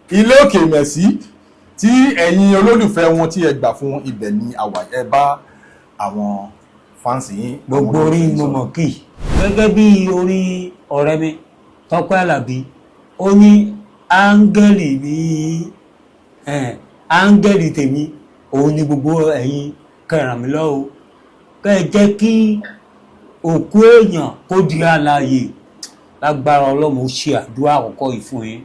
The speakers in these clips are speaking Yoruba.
ilé òkè mẹ̀sí tí ẹ̀yin olólùfẹ́ wọn tí ẹ gbà fún ibẹ̀ ní àwà ẹ bá àwọn fáǹsì yín. gbogbo orí mo mọ̀ kì gẹ́gẹ́ bí orí ọ̀rẹ́ mi Tọ́pẹ́ Àlàbí ó ní áńgẹ́lì mi áńgẹ́lì tèmi òun ni gbogbo ẹ̀yin kẹràn mí lọ́wọ́ kẹ́ ẹ jẹ́ kí òkú èèyàn kó di alààyè lágbára Ọlọ́run ó ṣe àdúrà àkọ́kọ́ yìí fún yín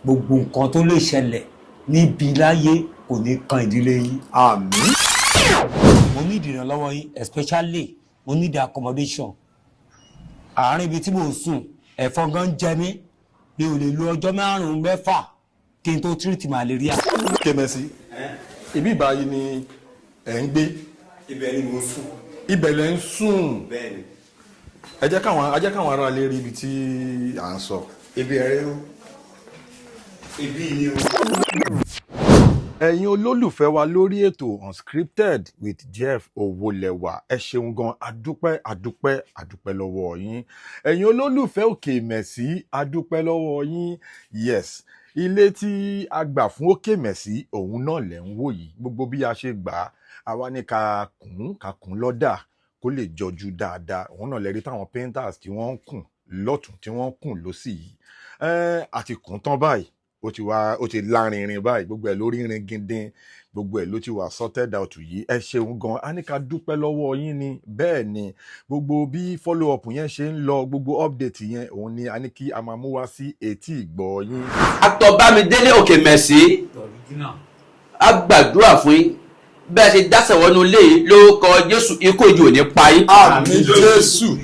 gbogbo nǹkan tó lè ṣẹlẹ̀ níbi láyé kò ní kan ìdílé yín. àmín. mo ní ìdìrànlọ́wọ́ yín especially mo ní the accommodation àárín ibi tí mo ń sùn ẹ̀fọn gan jẹ mí mi ò lè lo ọjọ́ márùn-ún mẹ́fà kí n tó treat malaria. kẹmẹsì ibi ìbáyìí ni ẹ ń gbé. ibẹ̀ ni mo ń sùn. ibẹ̀ lẹ ń sùn. bẹ́ẹ̀ni. ẹ jẹ́ káwọn ará lè rí ibi tí à ń sọ. ibi ẹ̀rẹ́ o ibi ni o. ẹ̀yin olólùfẹ́ wa lórí ètò Unscripted with Jeff Owólẹ́wà ẹ ṣeun gan adúpẹ́ lọ́wọ́ yín. ẹ̀yin olólùfẹ́ Òkè Mẹ̀sí adúpẹ́ lọ́wọ́ yín. yes ilé tí a gbà fún Òkè Mẹ̀sí òun náà lẹ̀ ń wò yìí gbogbo bí a ṣe gbà á àwa ní ká kùn lọ́dà kó lè jọjú dáadáa òun náà lẹ́rí táwọn painters tí wọ́n ń kùn lọ́tún tí wọ́n ń kùn lósì yìí àti kùn tán báyìí ó ti lárinrin báyìí gbogbo ẹ̀ lórí irin gindin gbogbo ẹ̀ ló ti wà sorted out yìí ẹ ṣeun gan a ní ká dúpẹ́ lọ́wọ́ yín ni bẹ́ẹ̀ ni gbogbo bí follow up yẹn ṣe ń lọ gbogbo update yẹn òun ni a ní kí a máa mú wá sí etí ìgbọ́ yín. Actor Bámidélé Òkè Mẹ̀sí a gbàdúrà fún yín bẹ́ẹ̀ ṣe dáṣẹ̀ wọnú ilé yìí lórúkọ Jésù ikú ìjì ò ní pa yín. àmín Jésù.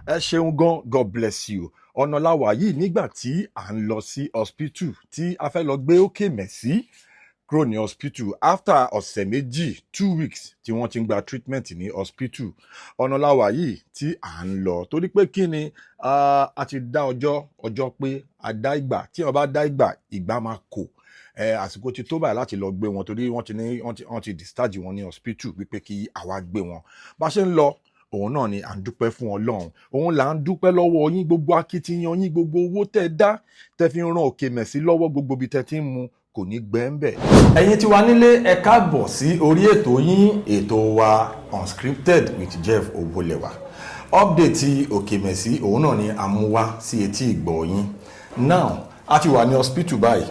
ẹ ṣeun gan God bless you. ọ̀nà láwà yìí nígbà tí à ń lọ sí hospital tí a fẹ́ lọ gbé Òkè Mẹ̀sí kúrò ní hospital after ọ̀sẹ̀ méjì 2 weeks tí wọ́n ti ń gba treatment ní hospital ọ̀nà láwà yìí tí à ń lọ torí pé kí ni a ti dá ọjọ́ pé a dá ìgbà tí wọ́n bá dá ìgbà máa kò àsìkò ti tó báyìí láti lọ gbé wọn torí wọ́n ti discharge wọn ní hospital wípé kí àwa gbé wọn bá ṣe ń lọ òun náà ni à ń dúpẹ́ fún Ọlọ́run òun là ń dúpẹ́ lọ́wọ́ yín gbogbo akitiyan yín gbogbo owó tẹ́ dá tẹ́ fi ń ran Òkè Mẹ̀sí lọ́wọ́ gbogbo bí tẹ́ ti ń mu kò ní gbẹ́ ń bẹ̀. ẹ̀yin tí wà nílé ẹ káàbọ̀ sí orí ètò yín ètò wa Unscripted with Jeff Owólẹ́wà update Òkè Mẹ̀sí òun náà ni a mú wá sí etí ìgbọ́ yín now a ti wà ní hospital báyìí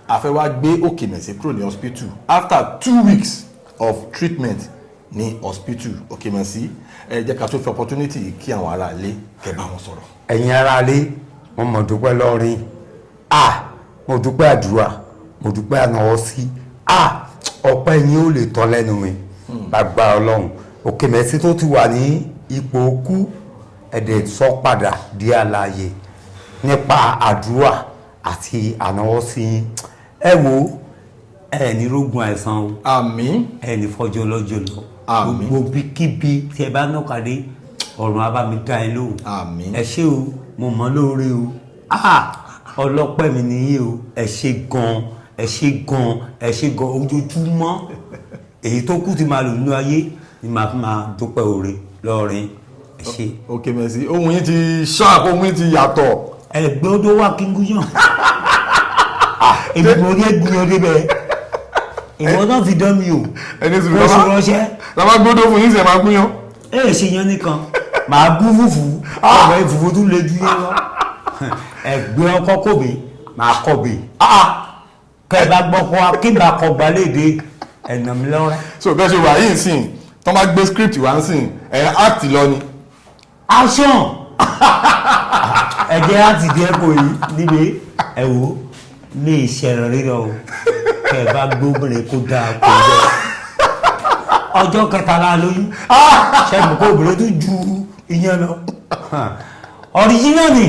a fẹ́ wá gbé Òkè Mẹ̀sí kúrò ní hospital after 2 weeks of treatment ní hospital Òkè Mẹ̀sí ẹ jẹ́ ká tó fi opportunity kí àwọn ará ilé kẹ́ bá wọn sọ̀rọ̀. ẹ̀yin ará ilé mo mọ̀ dúpẹ́ lọ́rin mo dúpẹ́ àdúrà mo dúpẹ́ ànáwọ́ sí ọpẹ́ yín ó lè tán lẹ́nu mi lágbára Ọlọ́run Òkè Mẹ̀sí tó ti wà ní ipò òkú ẹ̀dẹ̀ sọ padà di alààyè nípa àdúrà àti ànáwọ́ sí ẹ wo ẹ ní rógun àìsàn o àmín ẹ ní fọjọ́ lọ́jọ́ lọ àmín gbogbo bíkíbi tí ẹ bá nọ́kàdé ọ̀run abámi dá ẹ lóhùn àmín ẹ ṣé o mo mọ̀ lóore o ọlọ́pẹ́ mi nìyí o ẹ ṣé gan ẹ ṣé gan ẹ ṣé gan ojoojúmọ́ èyí tó kù ti máa lò nínú ayé ni màá fi máa dúpẹ́ oore lọ́rin ẹ ṣé. Òkè Mẹ̀sí ohun yín ti sharp ohun yín ti yàtọ̀. ẹgbẹ́ odò wà kí n gúnyàn èmi mo rí ẹgbìyàn débẹ̀ ìwọ náà fi dán mi o ẹni sùn kó sì ránṣẹ́. làbá gbódò fún yín sẹ máa gúnyán. ẹ ṣe yan nìkan màá gún fùfú ọ̀rọ̀ ìfùfú tún lè ju yẹn lọ ẹgbẹ́ ọkọ kòbí màá kọ̀bí kẹ́ ẹ bá gbọ́ kọ́ kí n bá kọ gbaléde ẹ̀nà mi lọ́rẹ́. so bẹ́ẹ̀ ṣe wà yìí sìn tó máa gbé script wá ń sìn ẹ̀ act lọ ni. action ẹ̀jẹ̀ láti di ẹ̀kọ́ yìí níbi ẹ̀wò ní ìṣẹ̀rẹ̀ rírọ̀ o kẹ́ ẹ bá gbóbìnrin kó dáa kó jẹ́ ọjọ́ kẹtàlá lóyún ṣẹ́gun kó obìnrin tó ju ìyẹn lọ ọ̀ríjínà ni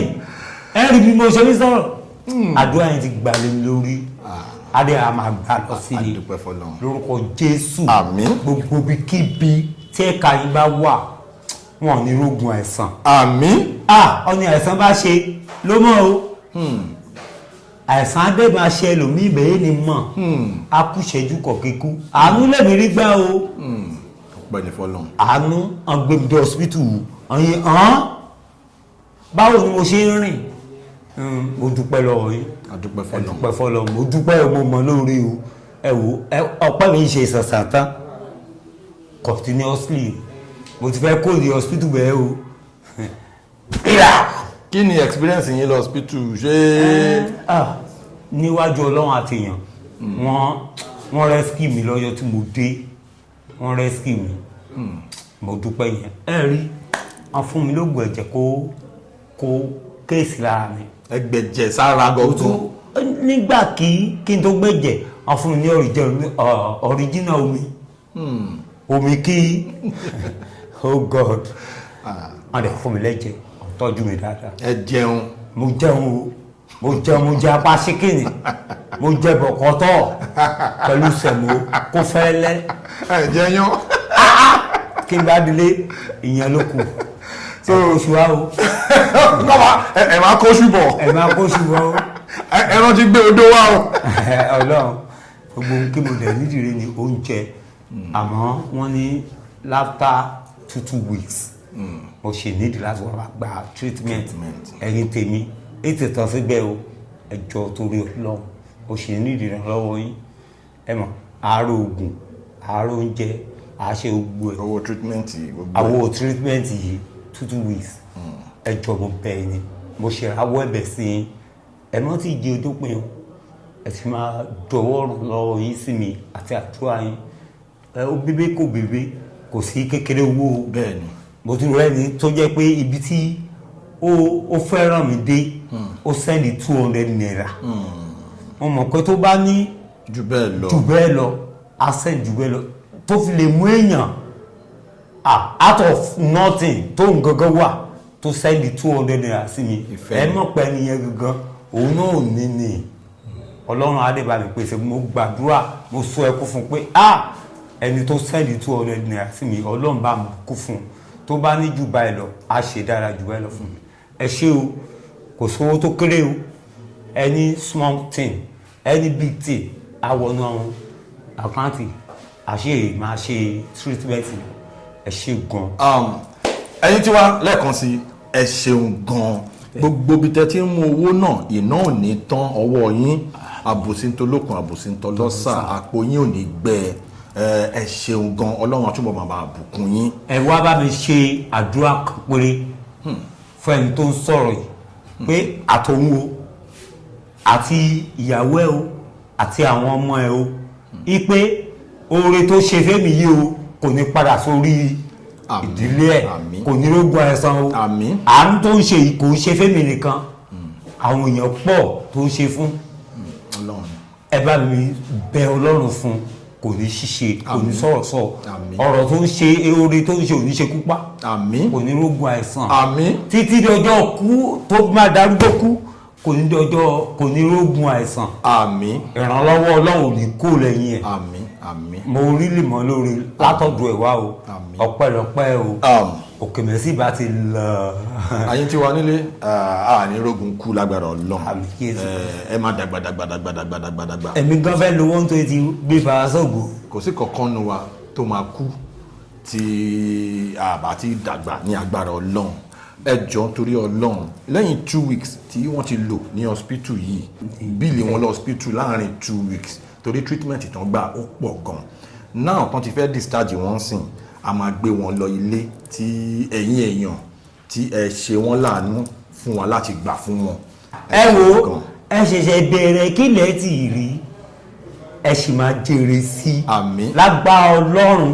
ẹ̀rí bí mo ṣe ní sọ̀rọ̀ àdúrà yẹn ti gbà lé lórí adé a máa gbà lọ sí i lórúkọ Jésù àmín gbogbo ibikíbi tí ẹ̀ka yín bá wà wọn ní rógun àìsàn àmín ọ̀nì àìsàn bá ṣe ló mọ̀ o àìsàn adé máa ṣe ẹlòmíì bẹ́ẹ̀ ni mọ̀ a kú ṣẹ́jú kọ̀kíkú àánú lẹ́mìí rí gbá o gbẹ̀dẹ̀ fọlọ́n àánú ọgbẹ́mìdé hospital ọ̀yìn báwo ni mo ṣe ń rìn mo dúpẹ́ lọ́wọ́ yín àdúpẹ́ ẹ fọlọ́. dúpẹ́ fọlọ́ mo dúpẹ́ mo mọ̀ lórí o ẹ wò ọpẹ́ mi ṣe sàṣà tán continuously mo ti fẹ́ kó di hospital bẹ́ẹ̀ o. kí ni experience yín lọ hospital ṣé. níwájú ọlọ́run àtèèyàn wọ́n rescue mi lọ́jọ́ tí mo dé wọ́n rescue mi mo dúpẹ́ yẹn ẹ rí wọ́n fún mi lóògùn ẹ̀jẹ̀ kó kéèsì lára mi. ẹgbẹ̀jẹ̀ sára gọ́gọ́. nígbà kí n tó gbẹ̀jẹ̀ wọ́n fún mi ní original omi kí oh God wọ́n dẹ̀ fún mi lẹ́jẹ̀ wọ́n tọ́jú mi dáadáa. ẹ jẹun. mo jẹun mo jẹ apá síkìnì mo jẹ bọ̀kọ́tọ̀ pẹ̀lú sẹ̀mó kó fẹ́lẹ́. ẹ jẹyàn. kí n bá délé ìyẹn ló kù so oṣù wa o. ẹ máa kóṣù bọ̀. ẹ máa kóṣù bọ̀ o. ẹ rántí gbé odó wá o. Ọlọ́run gbogbo kí mo dẹ̀ nídìrí ni oúnjẹ àmọ́ wọ́n ní after 2 weeks mo ṣe nídìí láti wọ́n gba treatment ẹ̀yin tèmi ètò ìtàn síbẹ̀ o ẹjọ́ torí Ọlọ́run mo ṣe nídìí rẹ̀ lọ́wọ́ yín ẹ mọ̀ àárò oògùn àárò oúnjẹ àṣẹ gbogbo ẹ̀. owó treatment gbogbo ẹ̀. àwọ̀ treatment yìí 2 weeks ẹjọ́ mo bẹ̀ ẹ́ ni mo ṣe àwọ̀ ẹ̀bẹ̀ sí i ẹ mọ́ tí ìjẹ́ ojú pin o ẹ ti máa dọwọ́ ràn lọ́wọ́ yín sí mi àti àdúrà yín ẹ ó bébé kò bébé kò sí kékeré owó o. bẹ́ẹ̀ni. mo ti rẹ́ ni tó jẹ́ pé ibi tí ó fẹ́ràn mi dé ó sẹ́ndì 200 naira mo mọ̀ pé tó bá ní jù bẹ́ẹ̀ lọ á sẹ́ndì jù bẹ́ẹ̀ lọ tó fi lè mú èèyàn out of nothing tó ń gangan wà tó sẹ́ndì 200 naira sí mi ẹ mọ̀ pé nìyẹn gangan òun náà ò ní ní Ọlọ́run adébàbí pèsè mo gbàdúrà mo sọ ẹkú fún pé ẹni tó sẹ́ndì 200 naira sí mi Ọlọ́run bá mi kú fún un tó bá ní jù báyìí lọ á ṣe dára jù báyìí lọ fún mi ẹ ṣé o kò sówó tó kéré o any small thing any big thing àwọnú àwọn àkáǹtì àṣe máa ṣe treatment ẹ ṣé gan. ẹ̀yin tí wá lẹ́ẹ̀kan sí ẹ ṣeun gan gbogbo bí tẹ́ tí ń mú owó náà iná ò ní tán ọwọ́ yín àbòsíntolókun àbòsíntolọ́sà àpò yín ò ní gbẹ ẹ ṣeun gan Ọlọ́run àtúbọ̀ bàbá àbùkún yín. ẹ wá bá mi ṣe àdúrà kan péré fún ẹni tó ń sọ̀rọ̀ yìí pé àtòun o àti ìyàwó ẹ o àti àwọn ọmọ ẹ o ipe oore tó ṣe fẹ́mi yìí o kò ní padà sórí ìdílé ẹ kò ní rógun àìsàn o àánú tó ń ṣe yìí kò ń ṣe fẹ́mi nìkan àwọn èèyàn pọ̀ tó ń ṣe fún ẹ bá mi bẹ Ọlọ́run fún kò ní ṣíṣe kò ní sọ̀rọ̀ sọ ọ̀rọ̀ tó ń ṣe oore tó ń ṣe ò ní ṣe kú pa kò ní rógun àìsàn títí dọjọ́ kú tó máa darúgbó kú kò ní rógun àìsàn ìrànlọ́wọ́ Ọlọ́run ò ní kó lẹ́yìn ẹ̀ mo rí lè mọ́ lórí látọ̀dọ̀ ẹ̀ wá o ọpẹ́lọpẹ́ o òkè mẹ́sì bá ti lọ. ayé tí wà nílé àní rógun kú lágbára Ọlọ́run ẹ má dàgbàdàgbàdàgbàdàgbà. ẹ̀mí gan fẹ́ lo 120 gbé farasọ́gbó. kò sí kankan nu wa tó máa kú tí àbá ti dàgbà ní agbára Ọlọ́run ẹ jọ̀ọ́ torí Ọlọ́run lẹ́yìn 2 weeks tí wọ́n ti lò ní hospital yìí bíìlì wọn lọ hospital láàrin 2 weeks torí treatment tán gbà ó pọ̀ gan now tán ti fẹ́ discharge wọn sìn a máa gbé wọn lọ ilé tí ẹ̀yin èèyàn tí ẹ ṣe wọ́n láàánú fún wa láti gbà fún wọn. ẹ wo ẹ ṣẹ̀ṣẹ̀ bẹ̀rẹ̀ kílẹ̀ tí rí ẹ sì máa jèrè sí i lágbára Ọlọ́run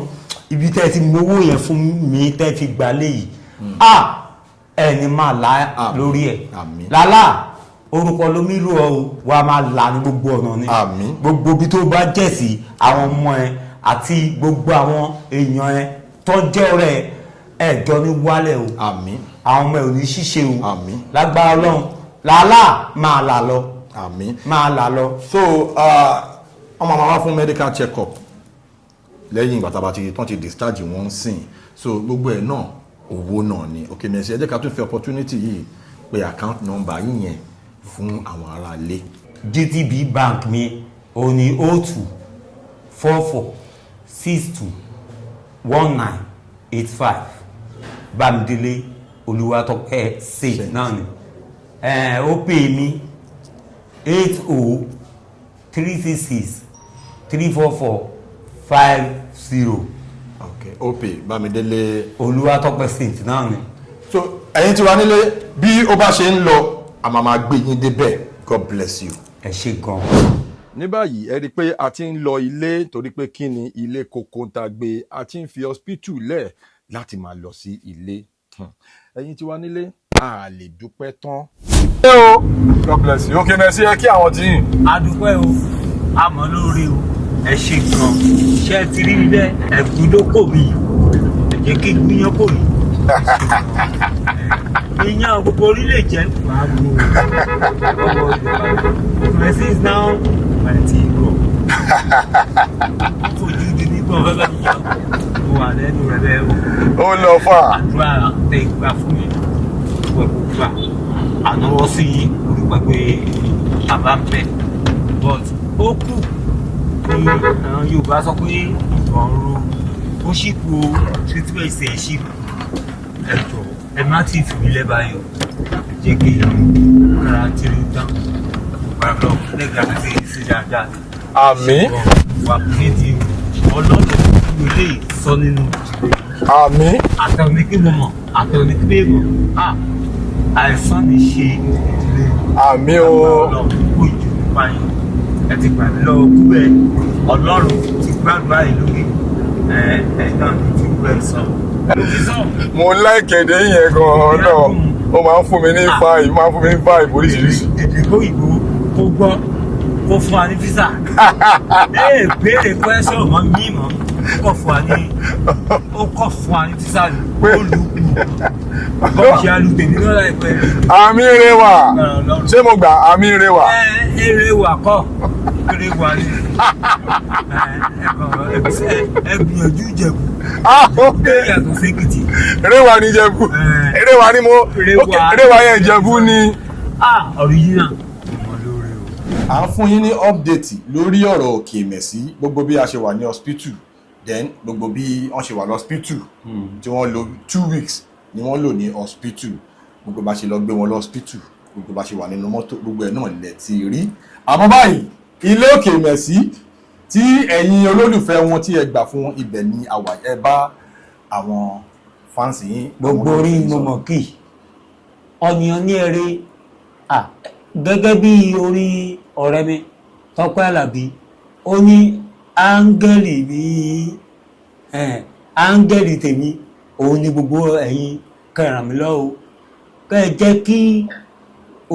ibi tẹ́ ti mówó yẹn fún mi tẹ́ fi gbà léyìí ẹni máa là lórí ẹ̀ lálá orúkọ lómi lù ọ wa máa là ní gbogbo ọ̀nà ni gbogbo ibi tó bá jẹ́ sí àwọn ọmọ ẹ àti gbogbo àwọn èèyàn ẹ tó jẹ́ ọ̀rẹ́ ẹ̀jọ́ ní wálẹ̀ o àwọn ọmọ ẹ ò ní ṣíṣe o lágbára Ọlọ́run lálá máa là lọ máa là lọ. so ọmọ màmá fún medical check up lẹ́yìn ìgbà tàbá tán ti discharge wọn sìn so gbogbo ẹ̀ náà owó náà ni ok mẹ́sì ẹ jẹ́ ká tún fi opportunity yìí pé account number yìí yẹn fún àwọn ará ilé. GTB bank mi ò ní 02 44 62 1985 Bámidélé Olúwatópẹ́ save náà ni ó pè mí 80-366-344-50. ok opay Bámidélé. Olúwatópẹ́ state náà ni. so ẹ̀yin tí wà nílé bí ó bá ṣe ń lọ a máa gbé yín débẹ̀. God bless you. ẹ ṣé gan. ní báyìí ẹ rí i pé a ti ń lọ ilé torí pé kí ni ilé kókó ń ta gbé a ti ń fi hospital lẹ̀ láti máa lọ sí ilé. ẹ̀yin tí wà nílé a lè dúpẹ́ tán. ẹ o God bless you. ok merci ẹ kí àwọn tí yìn. a dúpẹ́ o àmọ́ lórí o ẹ ṣé gan. iṣẹ́ ti rí bẹ́ẹ̀ ẹ̀gbúndókò mi ẹ jẹ́ kí gbìyàn kò rí. ìyàn gbogbo orílẹ̀ jẹ́ pàápàá Mercy is now mighty God. Fojú di nígbà bẹ́ẹ̀ ni mo wà lẹ́nu rẹ̀ bẹ́ẹ̀ o. ó lọ fà. Àdúrà tẹ ìgbà fún mi gbogbo gbà ànáwọ́ sí orúkọ pé bàbá ń bẹ̀ but ó kù ní àwọn Yorùbá sọ pé ìtàn ro ó sì kú o treatment ṣe é sì kú ẹ̀jọ̀ ẹ má ti fi mí lẹ́bàá yọ jẹ́ kí ara tìrì tán gbàgbọ́ lẹ́gbàá àti ìṣe dáadáa. àmín. wà nídìí ọlọ́run ilé sọ nínú ìdílé. àmín. àtẹ̀wọ̀n ní kí mo mọ̀ àtẹ̀wọ̀n ní kí pé mọ̀ àìsàn ní ṣe ìdílé. àmín o. ọlọ́run kó ìjù nípa yìí ẹ ti gbà mí lọ́wọ́ kú bẹ́ẹ̀ ọlọ́run ti gbàdúrà yìí lórí ẹ̀ẹ́dá ti gbẹ́ sọ. mo láìkéde yẹn gan-an náà ó máa ń fún mi ní five oríṣiríṣi. èdè kó ìbò kó gbọ́ kó fún wa ní físà béèrè kwẹ́sọ̀ mọ́ mí mọ́ kó fún wa ní físà olùkù kó ṣe alùpèmí lọ́la ìpẹ́. àmì rẹwà ṣé mo gbà àmì rẹwà. rẹwà kọ́ rẹwà ni ẹ gbìyànjú Ìjẹ̀bú. yàtọ̀ sékìtì. rẹwà ni Ìjẹ̀bú rẹwà ni mo rẹwà yẹn Ìjẹ̀bú ni. original. à ń fún yín ní update lórí ọ̀rọ̀ Òkèmẹ̀sí gbogbo bí a ṣe wà ní hospital then gbogbo bí wọ́n ṣe wà ní hospital tí wọ́n lò 2 weeks ni wọ́n lò ní hospital gbogbo bá ṣe lọ gbé wọn lọ hospital gbogbo bá ṣe wà nínú mọ́tò gbogbo ẹ̀ náà lẹ̀ ti rí. àmọ́ báyìí ilé Òkèmẹ̀sí tí ẹ̀yin olólùfẹ́ wọn tí ẹ gbà fún ibẹ̀ ni àwa ẹ bá àwọn fáǹsì yín. gbogbo orí mo mọ̀ kí ọ̀nìyàn ní eré gẹ́gẹ́ bí orí ọ̀rẹ́ mi Tọ́pẹ́ Àlàbí ó ní áńgẹ́lì mi áńgẹ́lì tèmi òun ni gbogbo ẹ̀yin kẹràn mi lọ́wọ́ kẹ́ ẹ jẹ́ kí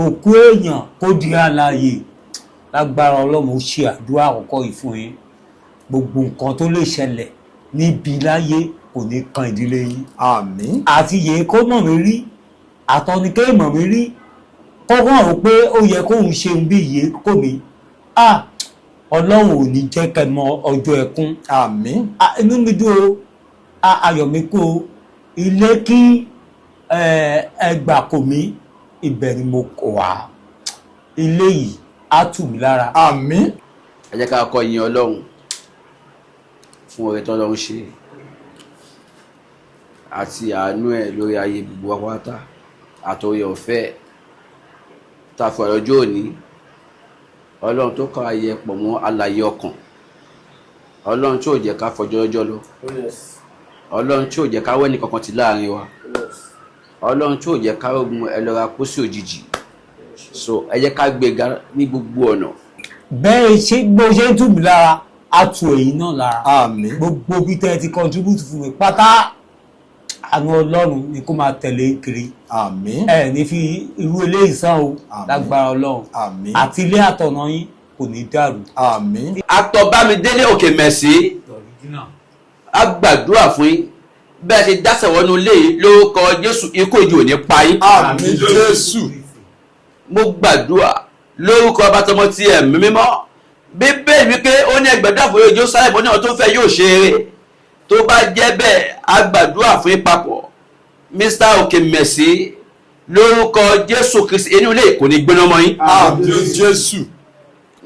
òkú èèyàn kó di alààyè lágbára Ọlọ́run ó ṣe àdúrà àkọ́kọ́ yìí fún yín gbogbo nǹkan tó lè ṣẹlẹ̀ níbi láyé kò ní kan ìdílé yín. àmín. àti yèé kó mọ̀ mí rí àtọ́nikẹ́ mọ̀ mí rí kọ́kọ́ rò pé ó yẹ kóun ṣeun bí iye kò mí Ọlọ́run ò ní jẹ́ kẹ́ mọ ọjọ́ ẹkún. àmín. inú mi dùn o ayọ̀ mi kú o ilé kí ẹgbà kò mí ibẹ̀ ni mo kọ̀ wá ilé yìí á tù mí lára. àmín. ẹ jẹ́ ká kọ́ yin Ọlọ́run fún oore tó Ọlọ́run ṣe àti àánú ẹ̀ lórí ayé gbogbo wa pátá àtòrí ọ̀fẹ́ tàfà ọjọ́ òní Ọlọ́run tó ká ayẹ pọ̀ mọ́ alààyè ọkàn Ọlọ́run tí ò jẹ́ ká fọjọ́ lọ́jọ́ lọ Ọlọ́run tí ò jẹ́ ká wẹ́nì kankan ti láàrin wa Ọlọ́run tí ò jẹ́ ká rogun ẹlọ́ra kó sí òjijì so ẹ jẹ́ ká gbéga ní gbogbo ọ̀nà. bẹ́ẹ̀ ṣe bó ṣe ń tù mí lára á tu èyí náà lára. àmín. gbogbo bí tẹ́ ẹ ti contribute fún mi pátá àánú Ọlọ́run ni kó máa tẹ̀lé kiri. àmín. ẹ ní fi irú eléyìí sàn o lágbára Ọlọ́run. àmín. àti ilé àtọ̀nà yín kò ní dàrú. àmín. Actor Bámidélé Òkèmẹ̀sí a gbàdúrà fún yín bẹ́ẹ̀ ṣe dáṣẹ̀ wọnú ilé yìí lórúkọ Jésù ikú òjì ò ní pa yín. àmín Jésù. mo gbàdúrà lórúkọ Bàtọmọ ti Ẹ̀mí Mímọ́ Bíbélì wípé ó ní ẹgbẹ̀dún àfọyọ́ Jerusalem ó ní àwọn tó fẹ́ yóò ṣe eré tó bá jẹ́ bẹ́ẹ̀ a gbàdúrà fún yín papọ̀ Mr. Òkèmẹ̀sí lórúkọ Jésù Kristi inú ilé kò ní gbóná mọ́ yín. àmín Jésù.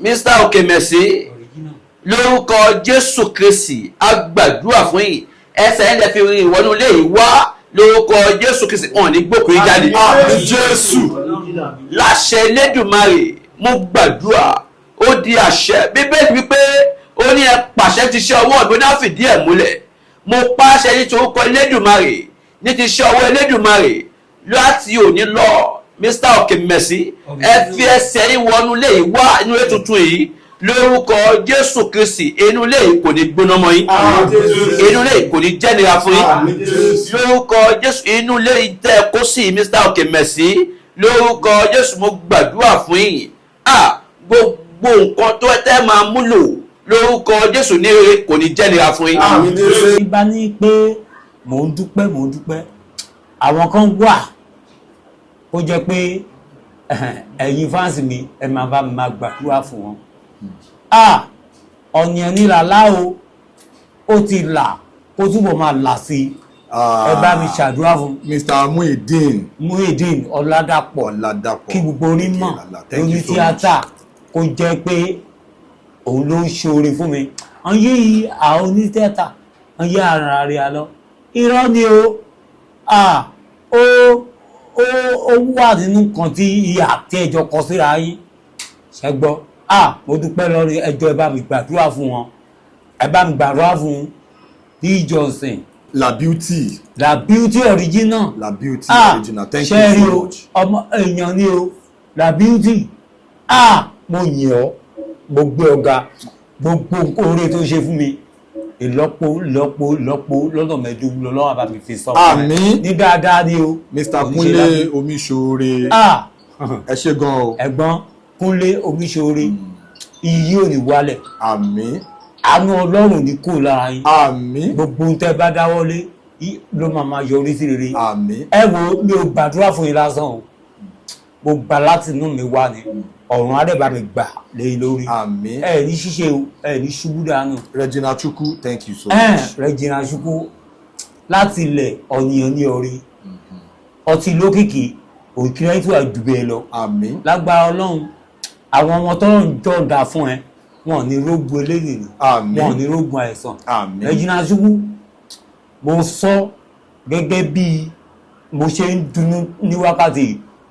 Mr. Òkèmẹ̀sí lórúkọ Jésù Kristi a gbàdúrà fún yín ẹsẹ̀ ẹ̀ lè fi rin ìwọ́nú ilé yìí wá lórúkọ Jésù Kristi wọn ní gbòkúrí jáde. àmín Jésù. láṣẹ Elédùmarè mo gbàdúrà ó di àṣẹ Bíbélì wípé ó ní ẹ pàṣẹ ti ṣe ọwọ́ ọ̀gbìn náà fìdí ẹ̀ múlẹ̀. mo pàṣẹ ní torúkọ Elédùmarè ní ti ṣe ọwọ́ Elédùmarè láti òní lọ Mr. Okemesi ẹ fi ẹsẹ̀ yín wọnú ilé yìí wá inú ilé tuntun yìí lórúkọ Jésù Kristi inú ilé yìí kò ní gbóná mọ́ yín inú ilé yìí kò ní jẹ́nira fún yín lórúkọ Jésù inú ilé yìí tẹ́ ẹ kó sí Mr. Okemesi lórúkọ Jésù mo gbàdúrà fún yín gbogbo nǹkan tó ẹ tẹ́ máa múlò lórúkọ Jésù ní rere kò ní jẹ́nira fún yín. ìbá ní pé mò ń dúpẹ́ àwọn kan wà ó jẹ́ pé ẹ̀yin fáǹsì mi ẹ máa bá mi máa gbàdúrà fún wọn. ọ̀nìyàn ní làlá o ó ti là kó túbọ̀ máa là sí i ẹ bá mi ṣàdúrà fún Mr. Muideen Ọládàpọ̀ kí gbogbo orí mọ̀ lórí tíátà kó jẹ́ pé òun ló ń ṣoore fún mi wọ́n yí àwọn onítẹ́tà wọ́n yí ara rẹ̀ lọ irọ́ ni o ó wà nínú kan tí ìyá tí ẹjọ́ kọ síra yín ṣẹ́gbọ́ mo dúpẹ́ lórí ẹjọ́ ẹ bá mi gbàdúrà fún wọn ẹ bá mi gbàdúrà fún D. Johnson La Beauty original thank you so much. ọmọ èèyàn ni o La Beauty mo yìn ọ́ mo gbé ọ̀gá gbogbo oore tó ṣe fún mi ìlọ́po lọ́nà mẹ́ẹ̀ẹ́dógún lọ́wọ́ àbá mi fi sọ fún àmín ní dáadáa ni o. Mr. Kúnlé Omíṣọ̀rẹ́ ẹ ṣé gan o. ẹ̀gbọ́n Kúnlé Omíṣọ̀rẹ́ iyì ò ní wálẹ̀ àmín àánú Ọlọ́run ní kò lára yín àmín gbogbo ń tẹ́ bá dáwọ́lé ló máa yọrí sí rere àmín ẹ wo mi ò gbàdúrà fún yín lásán o mo gbà láti inú mi wá ni ọ̀run adẹ́bà mi gbà lé lórí àmín ẹ ní ṣíṣe o ẹ ní ṣubú dànù. Regina Chukwu thank you so much. Regina Chukwu láti ilẹ̀ ọ̀nìyàn ní orí ọtí lókìkí òkìrẹ́ tó àdúgbò lọ àmín lágbára Ọlọ́run àwọn ọmọ tó ń jọ̀ǹda fún ẹ wọn ò ní rógun eléyìí ni àmín wọn ò ní rógun àìsàn àmín Regina Chukwu mo sọ gẹ́gẹ́ bí mo ṣe ń dunnú ní wákàtí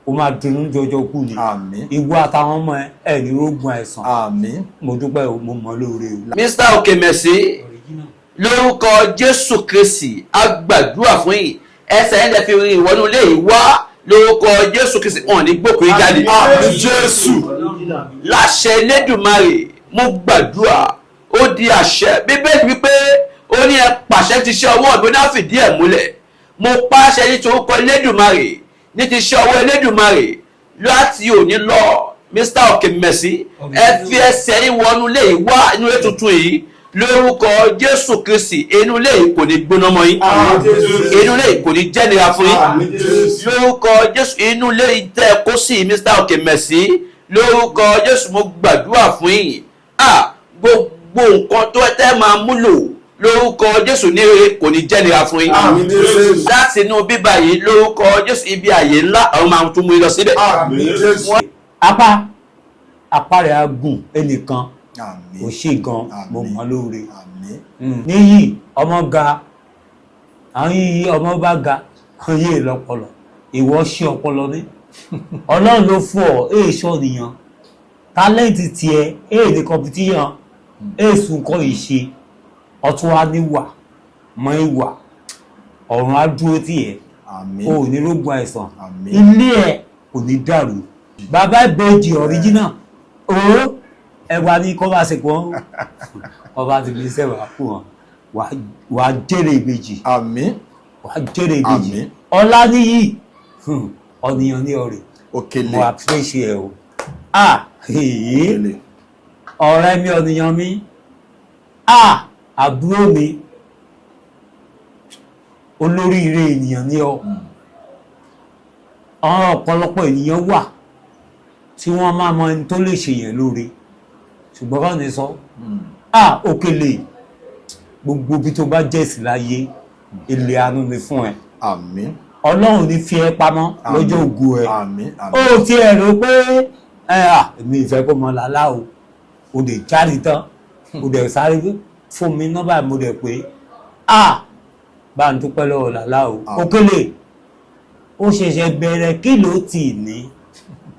o máa dunnú jọjọ kú ni àmín ìwọ àtàwọn ọmọ ẹ ní rógun àìsàn àmín mo dúpẹ́ o mo mọ̀ lóore o. Mr. Okemesi lórúkọ Jésù Kristi a gbàdúrà fún yín ẹsẹ̀ ẹ̀ ń lẹ́ fi rin ìwọ́nú ilé yìí wá lórúkọ Jésù Kristi wọn ní gbòkúrí jáde. àmín Jésù. láṣẹ Elédùmarè mo gbàdúrà ó di àṣẹ Bíbélì wípé ó ní ẹ pàṣẹ ti ṣe ọwọ́ ọ̀gbìn náà fìdí ẹ̀ múlẹ̀ mo pàṣẹ ní torúkọ Elédùmarè ní ti ṣe ọwọ́ Elédùmarè láti òní lọ Mr. Okemesi ẹ fi ẹsẹ̀ yín wọnú ilé yìí wá inú ilé tuntun yìí lórúkọ Jésù Kristi inú ilé yìí kò ní gbóná mọ́ yín inú ilé yìí kò ní jẹ́nira fún yín lórúkọ Jésù inú ilé yìí tẹ́ ẹ kó sí Mr. Okemesi lórúkọ Jésù mo gbàdúrà fún yín gbogbo nǹkan tó ẹ tẹ́ máa múlò lórúkọ Jésù ní rere kò ní jẹ́nira fún yín láti inú bíbá yìí lórúkọ Jésù ibi àyè ńlá àwọn máa tún mú yín lọ síbẹ̀. apá rẹ̀ á gùn ẹnìkan àmín kò ṣe gan mo mọ̀ lóore àmín níyì ọmọ ga àwọn yìí ọmọ bá ga àwọn yìí lọ́pọlọ ìwọ ṣe ọpọlọ ní Ọlọ́run ló fún ọ èèṣọ nìyàn tálẹ́ǹtì tiẹ̀ èèdè competition èèsùn nǹkan ìṣe ọtún wa níwà mọ ìwà ọ̀run á dúró tiẹ̀ àmín o ò ní rógun àìsàn àmín ilé ẹ̀ kò ní dàrú bàbá ìbejì original o ẹwà ní kọ́ bá ṣe pọ̀ ọba ti fi sẹ́wà fún wọn wà á jèrè ìbejì àmín wà á jèrè ìbejì àmín Ọláníyì ọ̀nìyàn ní ọ̀rẹ́ Òkèlè mo àpèṣe ẹ̀ o Òkèlè ọ̀rẹ́ mi ọ̀nìyàn mi àbúrò mi olóríire ènìyàn ní ọ àwọn ọ̀pọ̀lọpọ̀ ènìyàn wà tí wọ́n máa mọ ẹni tó lè ṣèyàn lóore ṣùgbọ́n bá ní sọ Òkèlè gbogbo bí tó bá jẹ́sì láyé ilé àánú ni fún ẹ àmín Ọlọ́run ní fi ẹ pamọ́ lọ́jọ́ ògo ẹ àmín ó ti ẹ̀ rò pé èmi ìfẹ́ kó mọ làlá o dẹ̀ jáde tán o dẹ̀ sáré fún mi nọ́mbà mo dẹ̀ pé bá ń dúpẹ́ lọ́wọ́ làlá o Òkèlè ó ṣẹ̀ṣẹ̀ bẹ̀rẹ̀ kí ló tì ní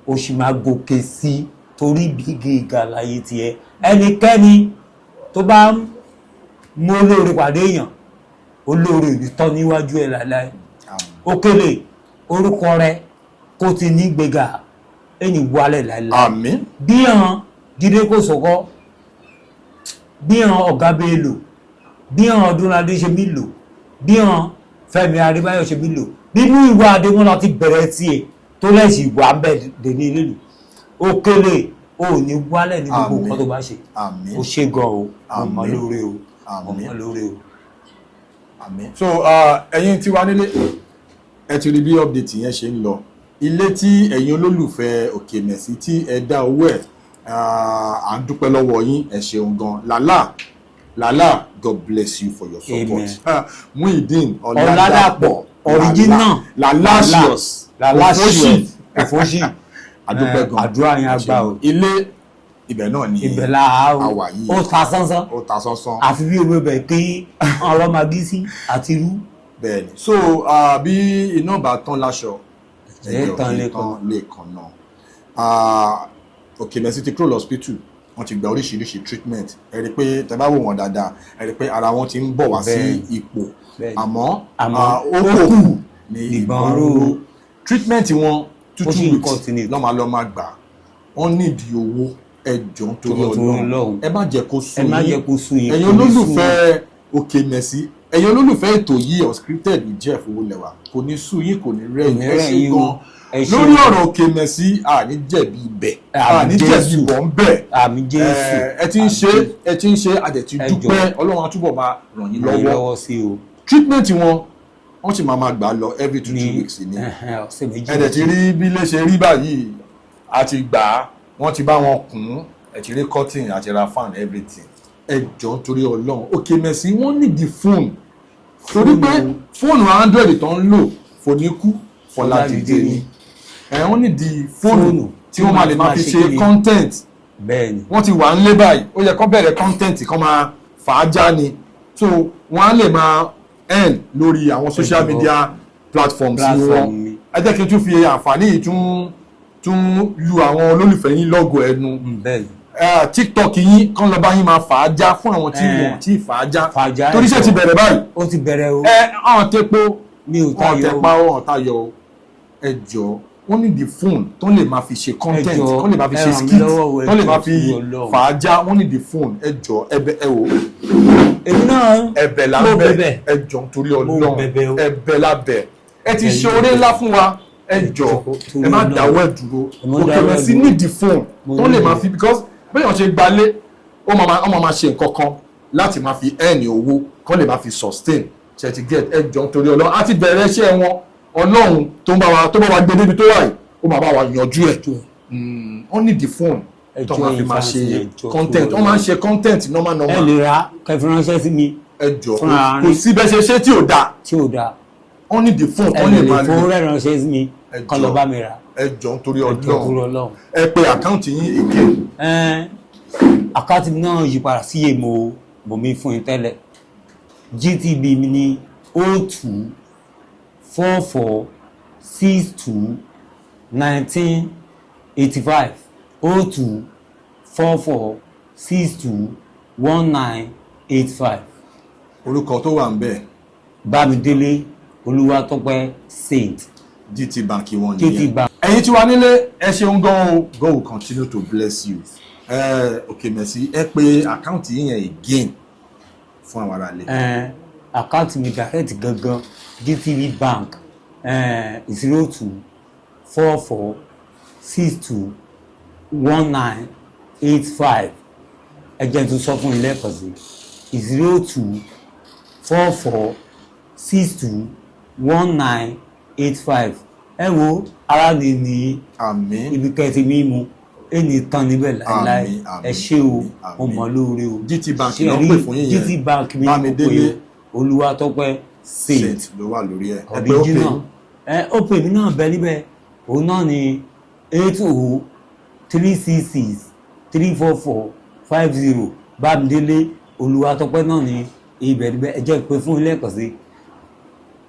o sì máa gòkè sí torí bí gíga láyé tiẹ̀ ẹnikẹ́ni tó bá mú olóore pàdé èèyàn olóore ìtọ́ níwájú ẹ̀ láláì Òkèlè orúkọ rẹ kó ti ní gbéga ẹni wálẹ̀ láláì àmín bí hàn Jídé Kòsọ́kọ́ bí hàn Ọ̀gá Bello bí hàn Ọdúnládé ṣe mí lò bí hàn Fẹ́mi Adébáyọ̀ ṣe mí lò nínú ìwà Adémọ́lá ti bẹ̀rẹ̀ tiẹ̀ tó lẹ́sìn ìwà ń bẹ̀ dé ní ilé lò Òkèlè o ò ní wálẹ̀ ní gbogbo nǹkan tó bá ṣe o ṣe gan o ọmọ lóore o ọmọ lóore o. àmín. so ẹ̀yin tí wà nílé ẹ ti rí bí update yẹn ṣe ń lọ ilé tí ẹ̀yin olólùfẹ́ Òkèmẹ̀sí tí ẹ dá owó ẹ̀ à ń dúpẹ́ lọ́wọ́ yín ẹ ṣeun gan Lala God bless you for your support. Muideen Ọládàpọ̀ original Lalasius Òfóṣì àdúpẹ́ gan àdúrà yẹn àgbà o ilé ibẹ̀ náà ni ibẹ̀ la àwà yìí ó ta sánsán àfi bí omi bẹ̀ kí ọ̀rọ̀ magi sí àti irú. bẹ́ẹ̀ni so bí iná bá tán láṣọ ẹ̀jẹ̀ tán lẹ́ẹ̀kan náà Òkèmẹ̀sí ti kúrò hospital wọ́n ti gba oríṣiríṣi treatment ẹ rí pé tẹ́ bá wò wọ́n dáadáa ẹ rí pé ara wọn ti ń bọ̀ wá sí ipò àmọ́ ó kù ní ìbọn róró treatment wọn 2 weeks lọ́ máa gbà wọ́n nídìí owó ẹjọ́ torí Ọlọ́run ẹ má jẹ́ kó sú yín ẹ̀yin olólùfẹ́ Òkèmẹ̀sí ẹ̀yin olólùfẹ́ ètò yìí unscripted ní Jeff Owólẹ́wà kò ní sú yín kò ní rẹ̀ yín gan lórí ọ̀rọ̀ Òkèmẹ̀sí àní jẹ̀bi ibẹ̀ àní jẹ̀bi ìbọn ń bẹ̀ ẹ ti ń ṣe àdẹ̀tí dúpẹ́ Ọlọ́run á túbọ̀ máa ràn yín lọ́wọ́ treatment wọ́n sì máa gbà lọ every 2 weeks ní ẹ̀dẹ̀ ti rí bí lè ṣe rí báyìí àti gbà á wọ́n ti bá wọn kùn ẹ̀ ti rí cutting àti ra fan everything ẹjọ́ torí Ọlọ́run Òkèmẹ̀sí wọ́n nídìí fóònù torí pé fóònù Android tó ń lò fòníkú fọládìde ni wọ́n nídìí fóònù tí wọ́n máa lè máa fi ṣe content wọ́n ti wà ń lé báyìí ó yẹ kó bẹ̀rẹ̀ content kó máa fà á já ni so wọ́n á lè máa earn lórí àwọn social media platforms wọn ẹ jẹ́ kí n tún fi àǹfààní yìí tún lu àwọn olólùfẹ́ yín lọ́gọ̀ ẹnu TikTok yín kán lọ bá yín máa fà á já fún àwọn tí wọ́n ti fà á já torí iṣẹ́ ti bẹ̀rẹ̀ báyìí ó ti bẹ̀rẹ̀ o àwọn tepo wọn tẹpa wọn tayọ ẹ jọ wọ́n ní the phone tó lè máa fi ṣe content tó lè máa fi ṣe skit tó lè máa fi fà á já wọ́n ní the phone ẹ jọ ẹ̀bẹ̀ ẹ wò èmi náà ẹ̀bẹ̀ lábẹ́ ẹ jọ torí Ọlọ́run ẹ̀bẹ̀ lábẹ́ ẹ ti ṣe oore ńlá fún wa ẹ jọ ẹ má dáwọ́ ẹ dúró Òkèmẹ̀sí ní the phone tó lè máa fi because bẹ́ẹ̀ wọ́n ṣe gbalé ó máa ṣe nǹkan kan láti máa fi earn owó kán lè máa fi sustain ṣe ti get ẹ jọ torí Ọlọ́run á ti bẹ̀rẹ̀ iṣẹ́ wọn Ọlọ́run tó bá wa gbé débi tó wà yìí ó máa bá wa yanjú ẹ̀ wọ́n ní the phone tó máa fi máa ṣe content wọ́n máa ń ṣe content normal. ẹ lè ra kẹfì ránṣẹ́ sí mi ẹ jọ kò sí bẹ́ẹ̀ ṣe tí ò dáa wọ́n ní the phone tó lè máa lè fún rẹ̀ ránṣẹ́ sí mi kán lọ bá mi rà ẹ jọ torí Ọlọ́run ẹ pe àkáǹtì yín again. Àkáǹtì náà yí padà sí èmo mi fún yín tẹ́lẹ̀ GTB mi ní 02 44 62 19 85 02 44 62 19 85. orúkọ tó wà ń bẹ̀. Bámidélé Olúwatópẹ́ Saint. GT Bank wọn nìyẹn. ẹ̀yin tí wà nílé ẹ ṣeun gan o God will continue to bless you. Òkèmẹ̀sí ẹ pé àkáǹtì yẹn again fún àwọn ará ilé. Àkáǹtì mi direct gangan GTB Bank 02 44 62 19 85. ẹ jẹ́ tó sọ fún ilé ẹ̀kọ́ sí 02 44 62 19 85. ẹ wo ara ni ní ibi kẹtì mímu ẹni tán níbẹ̀ láìláì ẹ ṣé o mo mọ̀ lóore o GT Bank ló ń pè fún yín yẹn GT Bank mi ń pè Olúwatópẹ́ Saint ló wà lórí ẹ original ó pè mí náà bẹ níbẹ̀ òun náà ni 80 366 344 50 Bámidélé Olúwatópẹ́ náà ni ibẹ̀ níbẹ̀ ẹ jẹ́ pé fún ilé ẹ̀kọ́ sí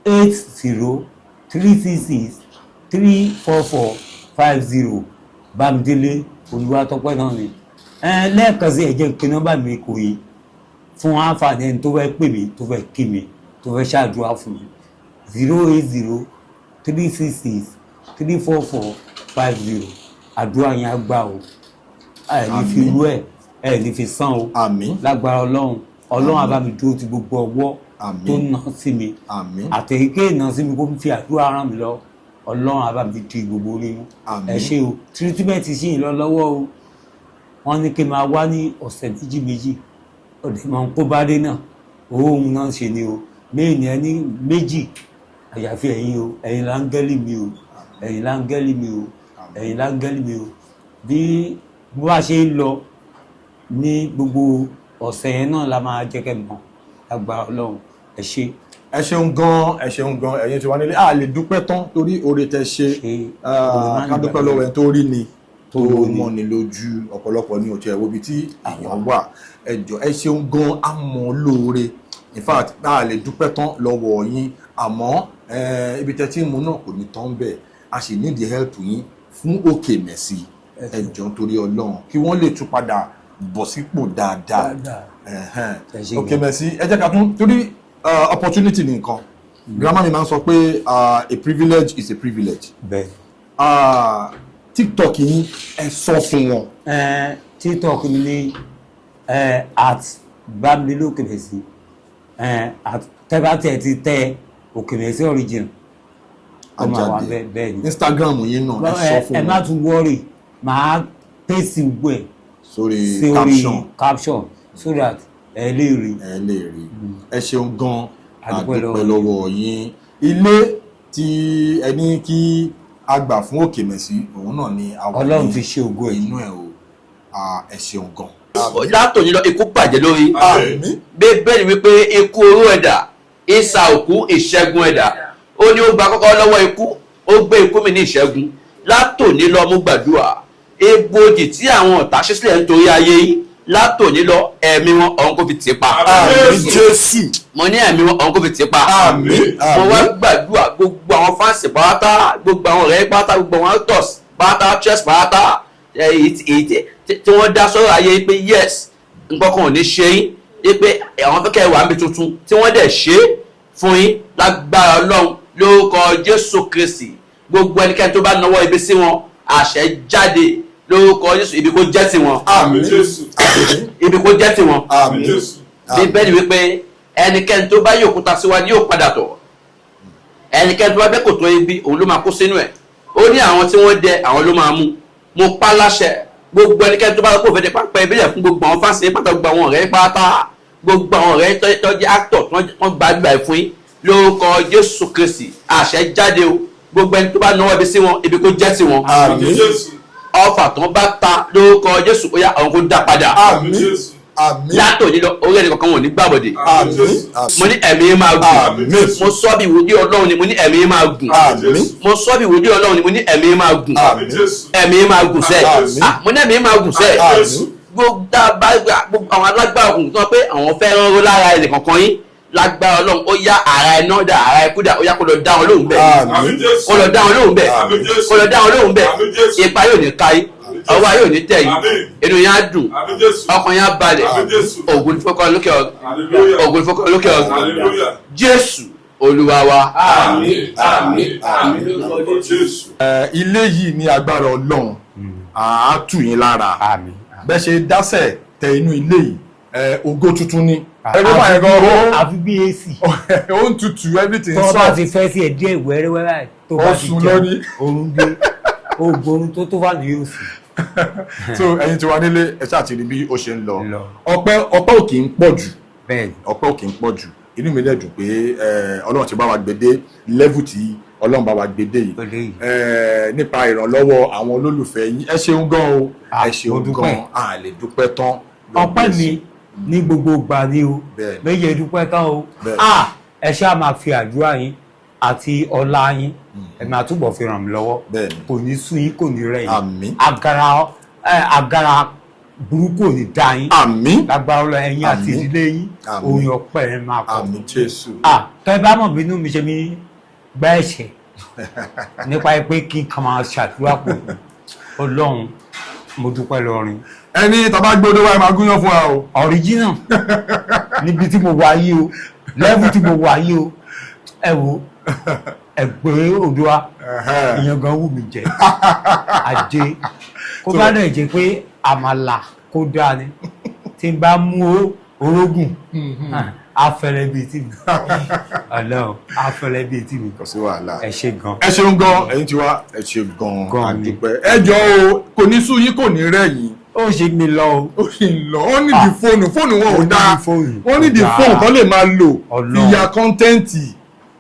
080-366-34450 Bámidélé Olúwatópẹ́ náà ni. Lẹ́ẹ̀kan sí ẹ̀jẹ̀ pé nọ́mbà mi kò yí fún àǹfààní ẹni tó fẹ́ pè mí tó fẹ́ kí mi tó fẹ́ ṣàdúrà fún mi 080-366-34450 àdúrà yẹn á gbà o ẹ̀ ní fi rú ẹ̀ ní fi sán o àmín lágbára ọlọ́run á bá mi dúró ti gbogbo ọwọ́ tó ná sí mi àtẹ̀yíké ìná sí mi kó fi àdúrà ràn mí lọ ọlọ́run á bá mi di gbogbo orí mú ẹ ṣé o tírítímẹ́ǹtì sì ń lọ lọ́wọ́ o wọ́n ní kí n máa wá ní ọ̀sẹ̀ méjì ọ̀dẹ̀ máa ń kó bá dé náà òun náà ṣe ni o méèní ẹni méjì àyàfi ẹ̀yin o ẹ̀yin láńgẹ́lì mi o ẹ̀yin láńgẹ́lì mi o ẹ̀yin láńgẹ́lì mi o bí bá ṣe ń lọ ní gbogbo ọ̀sẹ̀ yẹn náà la máa jẹ́ kẹ́ mọ̀ agbára ọlọ́run ẹ ṣé. ẹ ṣeun gan ẹ̀yin tí wà nílé a lè dúpẹ́ tán torí oore tẹ́ ṣe ká dúpẹ́ lọ́wọ́ ẹ̀ tó rí ni tó mọ́ni lójú ọ̀pọ̀lọpọ̀ ní òtí ẹ̀wọ́ ibi tí èèyàn wà ẹjọ́ ẹ ṣeun gan àmọ́ lóore in fact a lè dúpẹ́ tán lọ́wọ́ yín àmọ́ ibi tẹ́ tí mú náà kò ní tán bẹ́ẹ̀ a sì need the help yín fún Òkè Mẹ́sì ẹjọ́ torí ọlọ́run kí wọ́n lè tún padà bọ̀ sípò dáadáa Òkè Mẹ́sì ẹ jẹ́ ká tún torí opportunity ní nǹkan grandma mi máa ń sọ pé a privilege is a privilege. TikTok yín ẹ sọ fún wọn. TikTok mi ní at Bámidélé Òkè Mẹ́sì tẹ́bátẹ̀ ti tẹ Òkè Mẹ́sì origin ọmọ àwọn bẹ́ẹ̀ ni. Instagram yín náà ẹ sọ fún wọn. ẹ má tún wọ́ọ̀rì màá pèsè gbogbo ẹ̀ sórí caption so that ẹ lè rí. ẹ ṣeun gan àdúpẹ́ lọ́wọ́ yín. ilé tí ẹni kí a gbà fún Òkè Mẹ́sì òun náà ni àwọn Ọlọ́run ti ṣe ògo inú ẹ̀ o ẹ ṣeun gan. látòní lọ ikú bàjẹ́ lórí bẹ́ẹ̀ ni wípé ikú oró ẹ̀dá ìsà òkú ìṣẹ́gun ẹ̀dá ó ní ó gba kọ́kọ́ lọ́wọ́ ikú ó gbé ikú mi ní ìṣẹ́gun látòní lọ mú gbàdúrà egbòjì tí àwọn ọ̀tá ṣe sílẹ̀ nítorí ayé yìí látòní lọ ẹ̀mí wọn ọ̀hún kò fi tì pa. àmín Jésù. mo ní ẹ̀mí wọn ọ̀hún kò fi tì pa. àmín mo wá gbàdúrà gbogbo àwọn fáǹsì pátá gbogbo àwọn ọ̀rẹ́ pátá gbogbo àwọn actors pátá chess pátá tí wọ́n dá sọ́rọ̀ ayé pé yes nǹkan kan ò ní ṣe yín pé àwọn fẹ́ kẹ́ ẹ wà níbi tuntun tí wọ́n dẹ̀ ṣe fún yín lágbára Ọlọ́run lórúkọ Jésù Kristi gbogbo ẹnikẹ́ni tó bá nawọ́ ibi sí wọn àṣẹ jáde lórúkọ Jésù ibi kó jẹ́ ti wọn. àmín Jésù. ibi kó jẹ́ ti wọn. àmín Jésù. bíbélì wípé ẹnikẹ́ni tó bá yí òkúta síwájú yóò padà tọ̀ ẹnikẹ́ni tó bá bẹ́ kòtò ibi òun ló máa kó sínú ẹ̀ ó ní àwọn tí wọ́n dẹ àwọn ló máa mú mo pa láṣẹ gbogbo ẹnikẹ́ni tó bá kó fẹ́ẹ́ pápá ìbílẹ̀ fún gbogbo àwọn fáṣẹ pátá gbogbo àwọn ọ̀rẹ́ pátá gbogbo àwọn ọ̀rẹ́ tó jẹ́ actor wọ́n gbàgbà fún yín lórúkọ Jésù Kristi àṣẹ jáde o gbogbo ẹni tó bá náwó ibi sí wọn ibi kó jẹ́ sí wọn. àmín Jésù. ọfà tó bá ta lórúkọ Jésù ó yá àwọn kó dá padà. àmín Jésù. àmín. látòní lọ orí ẹni kankan wọn ò ní gbàbọ̀dé. àmín. mo ní ẹ̀mí máa gùn. àmín. mo sọ bí ìwòdì Ọlọ́run ni mo ní ẹ̀mí máa gùn. àmín. mo sọ bí ìwòdì Ọlọ́run ni mo ní ẹ̀mí máa gùn. àmín. ẹ̀mí máa gùn sẹ́ẹ̀. àmín. mo ní ẹ̀mí máa gùn sẹ́ẹ̀. àmín. gbogbo àwọn alágbára òkùnkùn tó wọ́n pé àwọn fẹ́ rán lára ẹnì kankan yín lágbára Ọlọ́run ó yá ara iná dà ara ikú dà ó yá kó lọ dá wọn lóhùn bẹ́ẹ̀ kó lọ dá wọn lóhùn bẹ́ẹ̀ kó lọ dá wọn lóhùn bẹ́ẹ̀ ipa yóò ní ká yín ọwọ́ yóò ní tẹ̀ yín inú yín á dùn ọkàn yín á balẹ̀ ògùn fọkàn lókè ògùn fọkàn lókè ọ̀gbìn Jésù Olúwa wa. àmín àmín àmín lórúkọ Jésù. ilé yìí ní agbára Ọlọ́run á tù yín lára bẹ́ẹ̀ ṣe dásẹ̀ tẹ inú ilé yìí ògo tuntun ni. àfi bí AC. ó ń tutù everything tó bá ti fẹ́ sí ẹ̀ díẹ̀ wẹ́rẹ́wẹ́rẹ́ tó bá ti jẹun òun gbé oògùn tó wà ní yóò sí. so ẹ̀yin tí wà nílé ẹ ṣáà ti rí bí ó ṣe ń lọ ọpẹ́ ò kì í pọ̀ jù ọpẹ́ ò kì í pọ̀ jù inú mi dẹ̀ dùn pé Ọlọ́run ti bá wa gbédé level tí Ọlọ́run bá wa gbédé yìí nípa ìrànlọ́wọ́ àwọn olólùfẹ́ yín ẹ ṣeun gan o ẹ ṣeun gan a lè dúpẹ́ tán. ọpẹ́ mi ní gbogbo ìgbà ni o méje dúpẹ́ tán o ẹ ṣáà máa fi àdúrà yín àti ọlá yín ẹ máa túbọ̀ fi ràn mí lọ́wọ́ kò ní sú yín kò ní rẹ̀ yín agara burúkú ò ní dá yín àmín lágbára Ọlọ́run ẹ̀yin àti Àmín. ìdílé yín Àmín. orin ọpẹ́ ẹ máa kọ. àmín Jésù tẹ́ bá mọ̀ bínú mi ṣe mi gbá ẹ̀ṣẹ̀ nípa pé kí n kàn máa ṣàdúrà pọ̀ Ọlọ́run mo dúpẹ́ lọ́rin ẹni tàbá gbọ́dọ̀ wáyé máa gúnyán fún wa o original níbi tí mo wà yìí o level tí mo wà yìí o ẹ wo ẹgbẹ́ Oòduà ìyẹn gan wù mí jẹ ajé kó bá dẹ̀ jẹ́ pé àmàlà kó dáa ni tí n bá mú orógùn afẹ́lẹ́ bíi tí mi Ọlọ́run afẹ́lẹ́ bíi tí mi kò sí wàhálà ẹ ṣé gan. ẹ ṣeun gan ẹ̀yin tí wá ẹ ṣe gan Gan ni. àdúpẹ́ ẹ jọ̀ọ́ o kò ní sú yín kò ní rẹ̀ yín ó ṣe mi lọ o. ó sì ń lọ wọ́n nídìí fóònù wọn ò Ó dáa nídìí fóònù. wọ́n nídìí Kò dáa. fóònù kan lè máa lò Ọlọ́run. fi ya kọ́ńtẹ́ǹtì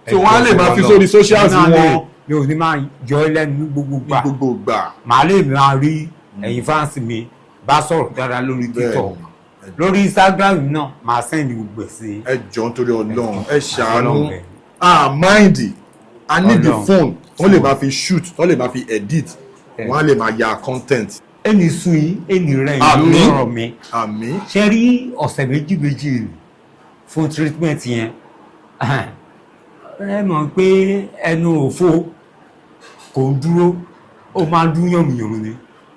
tí wọ́n á lè máa fi Ọlọ́run. sórí socials Èmi náà lè- wọn mi ò ní máa yọ ẹ lẹ́nu ní gbogbo ní gbà gbogbo gbà màá lè máa rí ẹ̀yin fáǹsì mi bá sọ̀rọ̀ dáadáa lórí TikTok lórí Instagram náà màá sẹ́ndì gbogbo ẹ̀ sí. ẹ jọ̀ọ́ nítorí Ọlọ́run ẹ ṣàánú Ọlọ́run bẹ̀. máìndì a nídìí Ọlọ́run. fóònù wọ́n lè máa fi shoot wọ́n lè máa fi edit wọ́n á lè máa ya content ẹni sùn yín ẹni rẹ̀ Àmín. yín lọ́rọ̀ mi àmín ṣe rí ọ̀sẹ̀ méjì rè fún treatment yẹn ẹ mọ̀ pé ẹnu òfo kò ń dúró ó máa ń dún yànmùyànmù ni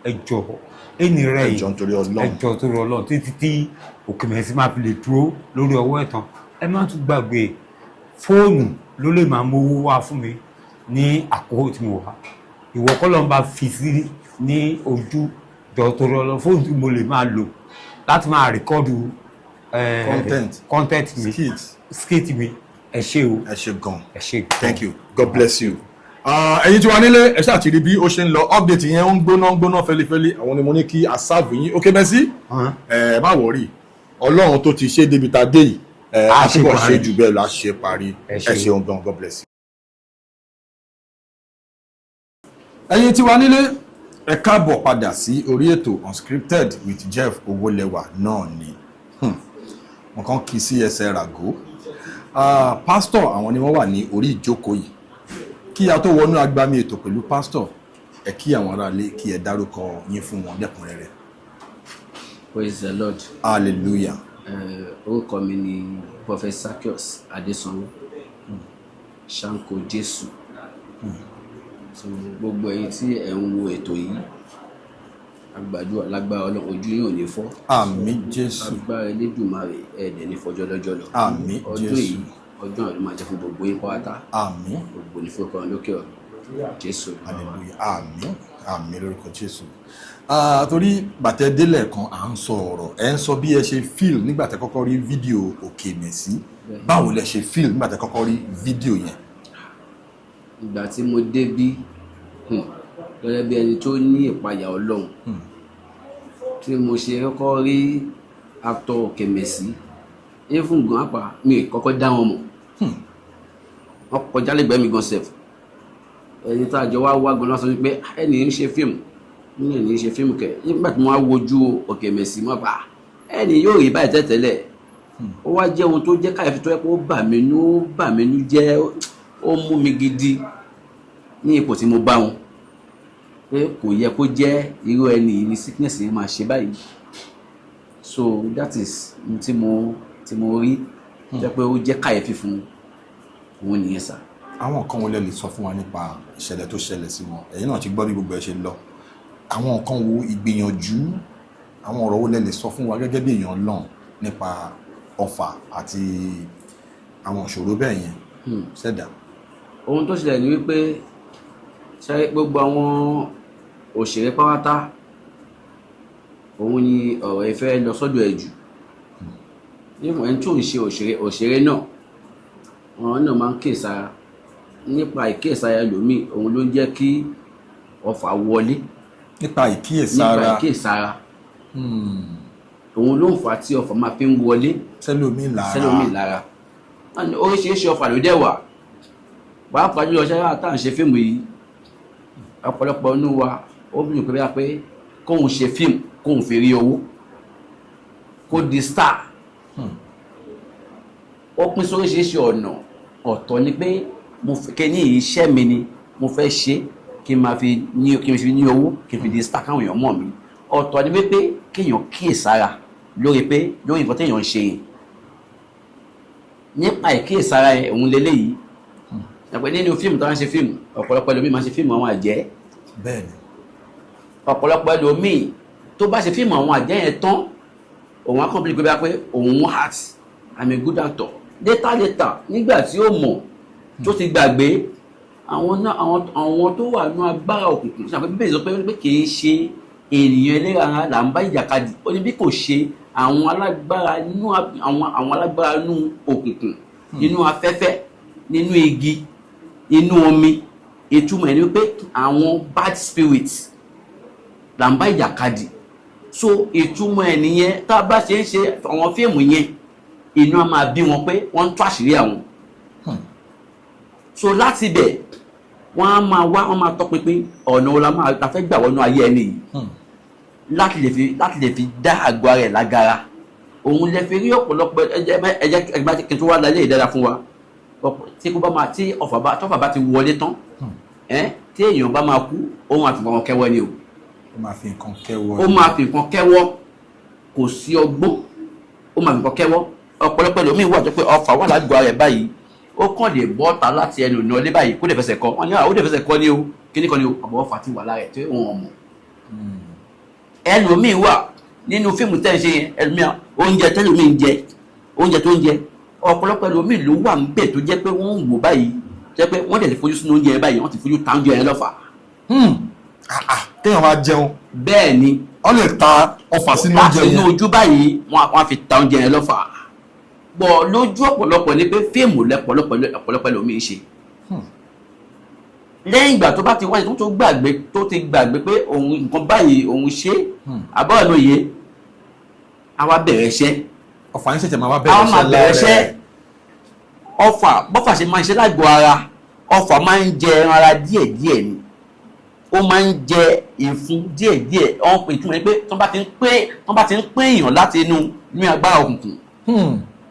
ẹ jọ̀ọ́ ẹni rẹ̀ ẹ yìí jọ̀ọ́ nítorí Ọlọ́run ẹjọ́ tó rọ lọ títí tí Òkèmẹsì máa fi lè dúró lórí ọwọ́ ẹ̀tàn ẹ má tún gbàgbé fóònù ló lè máa mówó wá fún mi ní àkókò tí mo wà ìwọ kọ́ ló ń bá fi sí ní ojú jọ tó rọ lọ fóònù tí mo lè máa lò láti máa rìkọ́dù content mi skit mi ẹ ṣé o ẹ ṣe gan ẹ ṣé thank you god bless you. ẹ̀yin tí wà nílé ẹ ṣáà ti rí bí ó ṣe ń lọ update yẹn ó ń gbóná fẹlifẹli àwọn ni mo ní kí a sáàbù yín Òkèmẹsì ẹ má wọrí Ọlọ́run tó ti ṣe débi tá a dé yìí A ṣe àṣìkò parí. ṣe jù bẹ́ẹ̀ lọ a ṣe parí Ẹ ẹ ṣé. ṣeun gan god bless you. ẹ̀yin tí wà nílé ẹ káàbọ̀ padà sí orí ètò unscripted with Jeff Owólẹ́wà náà ni nǹkan kì í sí ẹsẹ̀ ràgó pásítọ̀ àwọn ni wọ́n wà ní orí ìjókòó yìí kí a tó wọnú agbami ètò pẹ̀lú pásítọ̀ ẹ kí àwọn aráalé kí ẹ dárúkọ yín fún wọn lẹ́kùnrẹ́rẹ́. Praise the Lord. hallelujah. Orúkọ mi ni Prophet Sakios Adesanwo Ṣáńkó Jésù. So gbogbo ẹ̀yin tí ẹ ń wo ètò yìí àgbàdo lágbára Ọlọ́run ojú yín ò ní fọ́. àmín Jésù. Agbára Elédùmarè ẹ̀ẹ́dẹ̀ ní fọjọ́ lọ́jọ́ lọ. àmín Ọdún Jésù. yìí ọdún àdó máa jẹ́ fún gbogbo yín pátá. àmín. Gbogbo ní fún ọkọ̀ lókè ọ̀run. Jésù. hallelujah àmín àmín lórúkọ Jésù. torí bàtẹ́ délẹ̀ kan à ń sọ ọ̀rọ̀ ẹ ń sọ bí ẹ ṣe feel nígbà tẹ́ kọ́kọ́ rí fídíò Òkèmẹsì báwo lẹ ṣe feel nígbà tẹ́ kọ́kọ́ rí fídíò yẹn. Ìgbà tí mo débí gẹ́gẹ́ bí ẹni tó ní ìpayà Ọlọ́run tí mo ṣe kọ́kọ́ rí actor Òkèmẹsì even gan apá mi kọ́kọ́ dá wọn mọ̀ wọ́n kọjá lẹ́gbẹ̀ẹ́ mi gan sef ẹni tá a jọ wá gan lọ́sọ̀ wípé ẹni ń ṣe fíìmù ní ẹni ń ṣe fíìmù kẹ nígbà tí mo wá wojú Òkèmẹsì mọ́ pa ẹni yóò rí báyìí tẹ́tẹ́lẹ̀ ó wá jẹ́ ohun tó jẹ́ káyọ̀fì tó yẹ kó bà mí nú jẹ́ ó mú mi gidi ní ipò tí mo bá wọn pé kò yẹ kó jẹ́ irú ẹni yìí ní sickness yìí máa ṣe báyìí so that is tí mo rí jẹ́ pé ó jẹ́ káyọ̀fì fún wọn nìyẹn sá. àwọn nǹkan wo lẹ lè sọ fún wa nípa ìṣẹ̀lẹ̀ tó ṣẹlẹ̀ sí wọn ẹ̀yin náà ti gbọ́ bí gbogbo ẹ ṣe lọ àwọn nǹkan wo ìgbìyànjú àwọn ọ̀rọ̀ wo lẹ lè sọ fún wa gẹ́gẹ́ bí èèyàn lọ́n nípa ọfà àti àwọn ìṣòro bẹ́ẹ̀ yẹn ṣẹ̀dá. ohun tó ṣẹlẹ̀ ni wípé ṣe gbogbo àwọn òṣèré pátá òun ni ọ̀rọ̀ ìfẹ́ lọ sọ́dọ̀ ẹ̀ jù níwọ̀n ẹni tó ń ṣe òṣèré náà àwọn náà máa ń kíyèsára nípa ìkíyèsára ẹlòmíì òun ló ń jẹ́ kí ọfà wọlé nípa ìkíyèsára òun ló ń fà á tí ọfà máa fi ń wọlé sẹ́lómi lára oríṣiríṣi ọfà ló dẹ̀ wà pàápàá jùlọ ṣẹ́yà tá à ń ṣe fíìmù yìí ọ̀pọ̀lọpọ̀ inú wa ó bí nǹkan pé kóun ṣe fíìmù kóun fi rí owó kó di star ó pín sóríṣiríṣi ọ̀nà ọ̀tọ̀ ni pé mo fẹ́ ní iṣẹ́ mi ni mo fẹ́ ṣe kí n fi ní owó kí n fi di star káwọn èèyàn mọ̀ mí ọ̀tọ̀ ni pé kéèyàn kíyèsára lórí nǹkan téèyàn ń ṣe yẹn nípa ìkíyèsára ẹ̀ òun lélẹ́yìí ẹ̀pẹ́ nínú fíìmù tó ń ṣe fíìmù ọ̀pọ̀lọpọ̀ ẹlòmíì máa ń ṣe fíìmù àwọn àjẹ́ bẹ́ẹ̀ni ọ̀pọ̀lọpọ̀ ẹlòmíì tó bá ṣe fíìmù àwọn àjẹ́ yẹn tán òun á kàn bí gbé pé òun heart I'm a good actor later nígbà tí ó mọ̀ tó ti gbàgbé àwọn tó wà ní agbára òkùnkùn ṣàpẹ́ bíbélì sọ pé kì í ṣe ènìyàn ẹlẹ́ran là ń bá ìjàkadì ó ní bí kò ṣe àwọn alágbára nínú òkùnkùn nínú afẹ́fẹ́ nínú igi inú omi ìtumọ̀ ẹni wípé àwọn bad spirits là ń bá ìjàkadì so ìtumọ̀ ẹ̀ nìyẹn tá a bá ṣe ń ṣe àwọn fíìmù yẹn inú a máa bí wọn pé wọ́n ń tú àṣírí àwọn so láti ibẹ̀ wọ́n á máa tọpinpin ọ̀nà wo la fẹ́ gbà wọnú ayé ẹni yìí láti lè fi dá àgọ́ ara ẹ̀ lágara òun lè fi rí ọ̀pọ̀lọpọ̀ ẹ̀jẹ̀ kí n tó wá lálẹ́ ìdára fún wa tí ọ̀fà bá ti wọlé tán tí èèyàn bá máa kú ó máa fi nǹkan kẹ́wọ́ ni o ó máa fi nǹkan kẹ́wọ́ kò sí ọgbọ́n ó máa fi nǹkan kẹ́wọ́ ọ̀pọ̀lọpọ̀ ẹlòmíì wà tó pé ọ̀fà wà lágọ̀ọ́ ara ẹ̀ báyìí ó kàn lè bọ́ta láti ẹnu ìnáwó lé báyìí kó lè fẹsẹ̀ kọ́ wọ́n ní ó lè fẹsẹ̀ kọ́ ní o kíní kan ní o àbọ̀ ọ̀fà ti wà lára ẹ̀ tó wọ́n mọ̀ ẹlòmíì wà nínú fíìmù tẹ́ ń ṣe yẹn ẹlòmíì oúnjẹ tẹ́lòmíì ń jẹ oúnjẹ tó ń jẹ ọ̀pọ̀lọpọ̀ ẹlòmíì ló wà ń bẹ̀ tó jẹ́ pé wọ́n ń wò báyìí jẹ́ pé wọ́n dẹ̀ ti fojú sínú oúnjẹ yẹn báyìí wọ́n ti fojú ta oúnjẹ yẹn lọ́fà. téèyàn máa jẹun bẹ́ẹ̀ ni wọ́n lè ta ọfà sínú oúnjẹ yẹn láti inú ojú báyìí wọ́n á fi ta oúnjẹ yẹn lọ́fà bọ̀ lójú ọ̀pọ̀lọpọ̀ ni pé fíìmù lẹ́pọ̀lọpọ̀ ẹlòmíì ṣe lẹ́yìn ìgbà tó bá ti wáyé tó ti gbàgbé pé òun nǹkan báyìí òun ṣe àbọ̀ọ̀nù yìí a wá bẹ̀rẹ̀ iṣẹ́ ọfà yín ṣẹ̀ṣẹ̀ máa bẹ̀rẹ̀ iṣẹ́ ọfà bọ́fà ṣe máa ń ṣe lágbo ara ọfà máa ń jẹ ẹran ara díẹ̀díẹ̀ ni ó máa ń jẹ ìfun díẹ̀díẹ̀ ọ̀hún pé ìtumọ̀ ni pé tó bá ti ń pín èèyàn láti inú agbára òkùnkùn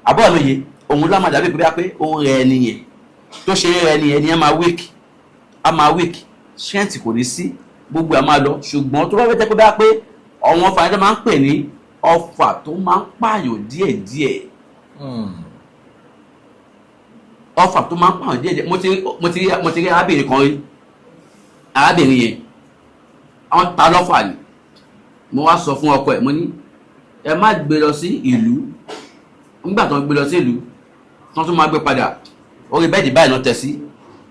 àbọ̀ọ̀nù yìí òun lá máa dàbí pé òun rẹ̀ ẹni yẹn tó ṣe rẹ̀ ẹni yẹn máa weak strength kò ní sí gbogbo a máa lọ ṣùgbọ́n tó bá fẹ́ jẹ́ pé àwọn ọfà yẹn tó máa ń pè ní ọfà tó máa ń pààyàn díẹ̀díẹ̀ ọfà tó máa ń pààyàn díẹ̀díẹ̀ mo ti rí arábìnrin kan rí arábìnrin yẹn àwọn ta lọ́fà ni mo wá sọ fún ọkọ ẹ̀ mo ní ẹ má gbé lọ sí ìlú nígbà tó ń gbé lọ sí ìlú tó tún máa gbé padà orí bẹ́ẹ̀dì báyìí náà tẹ̀ sí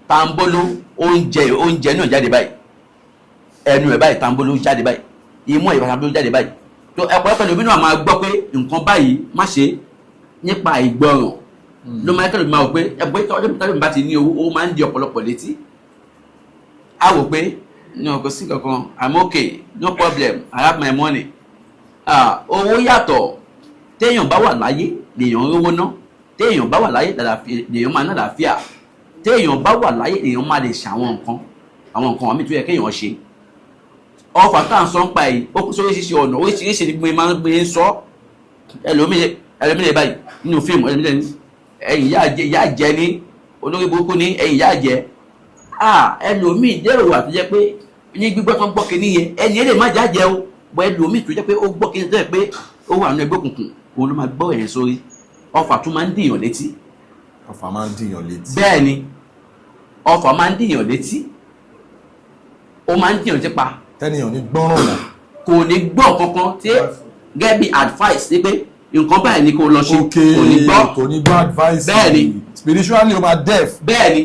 tambolo oúnjẹ náà jáde báyìí ẹnu ẹ̀ báyìí tambolo jáde báyìí imú ẹ̀ tambolo jáde báyìí tó ẹ̀pọ̀lọpọ̀ lómi náà máa gbọ́ pé nǹkan báyìí má ṣe nípa ìgbọràn ló máa kẹ́lò máa wò pé ẹgbẹ́ tọ́jú bá ti ní owó máa ń di ọ̀pọ̀lọpọ̀ létí a wò pé no kò sí kankan I'm okay no problem I have my money owó yàtọ̀ téèyàn bá wà láyé lèèyàn rówó ná téèyàn bá wà láyé lèèyàn máa ná àlàáfíà téèyàn bá wà láyé èèyàn máa lè ṣe àwọn nǹkan àmì tó yẹ kéèyàn ṣe ọfà tá à ń sọ ń pa yìí ó kún sórí ṣíṣe ọ̀nà oríṣiríṣi ni gbé máa ń gbé ń sọ ẹlòmílẹ̀ báyìí nínú fíìmù ẹlòmílẹ̀ ní ẹ̀yìn ìyá jẹ ní olórí burúkú ní ẹ̀yìn ìyá jẹ ẹlòmíì dẹ́rù wà tó jẹ́ pé ní gbígbọ́ tó ń gbọ́ kínní yẹn ẹni lè má jájẹ o bọ́ ẹlòmíì tó jẹ́ pé ó gbọ́ kínní tó jẹ́ pé ó wà nínú ẹgbẹ́ òkùnkùn òun ló máa gbọ́ ẹ̀yìn sórí ọfà tó máa ń dìyàn létí. ọfà máa ń dìyàn létí. bẹ́ẹ̀ ni ọfà máa ń dìyàn létí ó máa ń dìyàn létí pa. tẹ́niyàn ní gbọ́ràn náà. kò ní gbọ́ kankan tí gẹ́gẹ́ bí advice ni pé nǹkan báyìí ni kò lọ ṣe kò ní gbọ́. kò ní gbọ́ advice. bẹ́ẹ̀ ni spiritually o máa deaf. bẹ́ẹ̀ ni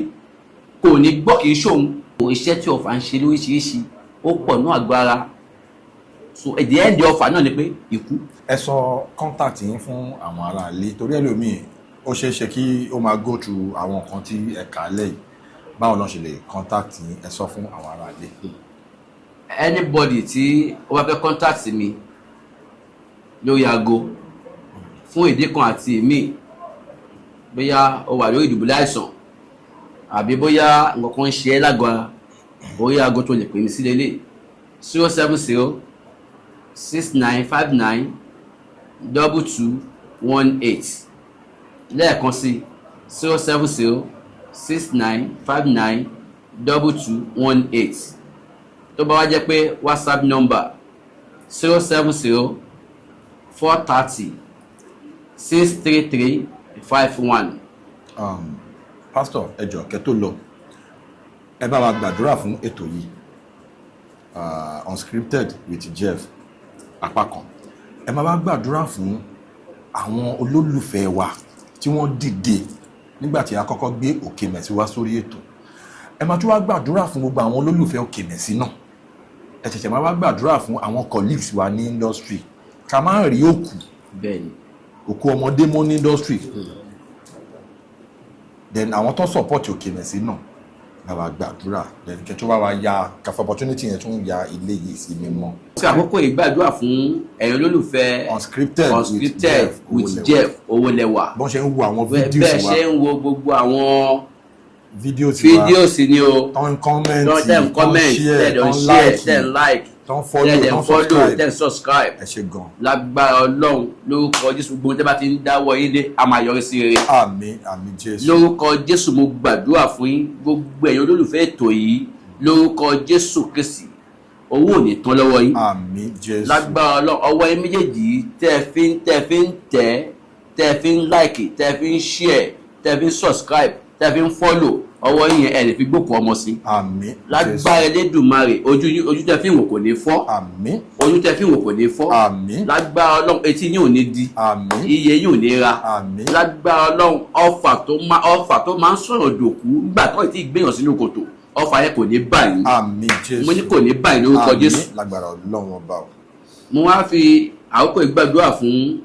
kò ní gbọ́ kì í ṣòun. iṣẹ́ tí ọfà ń ṣe lóríṣiríṣi ó pọ̀ ní àgọ́ ara so èdè ẹ̀ǹdẹ̀ ọfà náà ni pé ikú. ẹ sọ contact yín fún àwọn ará ilé torí ẹlòmíì ó ṣeé ṣe kí ó máa go through àwọn nǹkan tí ẹ kà á lẹ́yìn báwo ló ṣe lè contact yín ẹ sọ fún àwọn ará ilé. anybody tí ó bá fẹ́ contact mi lórí aago fún ìdí kan àti èmi bóyá ó wà lórí ìdùbúlẹ̀ àìsàn àbí bóyá nǹkan kan ń ṣe ẹ́ lágọ̀ọ́ ara orí aago tó lè pè mí sí lélẹ̀ 070-6959-2218 lẹ́ẹ̀kan sí 070-6959-2218 tó bá wá jẹ́ pé WhatsApp number 070-62 430 633 51. Pastor ẹ jọ̀ọ́ kẹ́ tó lọ ẹ bá wa gbàdúrà fún ètò yìí Unscripted with Jeff apá kan ẹ máa bá gbàdúrà fún àwọn olólùfẹ́ wa tí wọ́n dìde nígbà tí a kọ́kọ́ gbé Òkèmẹ̀sí wá sórí ètò ẹ máa tún wá gbàdúrà fún gbogbo àwọn olólùfẹ́ Òkèmẹ̀sí náà ẹ ṣẹ̀ṣẹ̀ máa wá gbàdúrà fún àwọn colleagues wa ní industry ká má rí òkú òkú ọmọdé mọ́ ní industry then àwọn tó support Òkèmẹ̀sí náà bàbá gbàdúrà then kẹtù bá wa ya kàfọ opportunity yẹn tún ya ilé yìí sí mímọ́. tí àkókò ìgbàdúrà fún ẹ̀yin olólùfẹ́ Unscripted with Jeff Owólẹ́wà bọ́n ṣe ń wo àwọn videos wa bẹ́ẹ̀ ṣe ń wo gbogbo àwọn videos ni o ton comment ton share ton like ton follow ton subscribe ẹ ṣé gan lágbára Ọlọ́run lórúkọ Jésù gbogbo tẹ́ bá ti ń dáwọ́ yín dé a máa yọrí sí rere àmín àmín Jésù lórúkọ Jésù mo gbàdúrà fún yín gbogbo ẹ̀yin olólùfẹ́ ètò yìí lórúkọ Jésù Kristi owó ò ní tán lọ́wọ́ yín àmín Jésù lágbára Ọlọ́run ọwọ́ yín méjèèjì tẹ́ fi ń like tẹ́ fi ń share tẹ́ fi ń subscribe tẹ́ fi ń follow ọwọ́ yín ẹ lè fi gbókùn ọmọ sí. àmín lágbára Elédùmarè ojú tẹ́ fi ń wò kò ní fọ́. àmín ojú tẹ́ fi ń wò kò ní fọ́. àmín lágbára Ọlọ́run etí yín ò ní di. àmín iye yín ò ní ra. àmín lágbára Ọlọ́run ọfà tó máa ń sọ̀rọ̀ dòkú nígbà tó ti gbéyàn sínú kòtò ọfà yẹn kò ní báyìí. àmín Jésù mo ní kò ní báyìí lórúkọ Jésù. àmín lágbára Ọlọ́run ọba o. mo wá fi àkókò ìgbàdúrà fún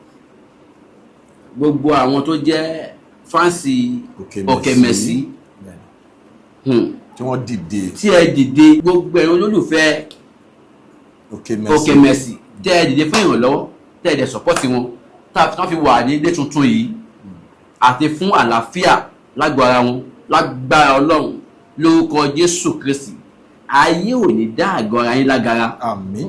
gbogbo àwọn tó jẹ́ fáǹsì Òkèmẹ̀sí tí wọ́n dìde tí ẹ dìde gbogbo ẹ̀yin olólùfẹ́ Òkèmẹ̀sí tẹ́ ẹ dìde fún ìrànlọ́wọ́ tẹ́ ẹ dẹ̀ sọ́pọ́tì wọn tán fi wà ní ilé tuntun yìí àti fún àlàáfíà lágbára wọn lágbára Ọlọ́run lórúkọ Jésù Kristi ayé ò ní dá àgọ́ ara yín lágara àmín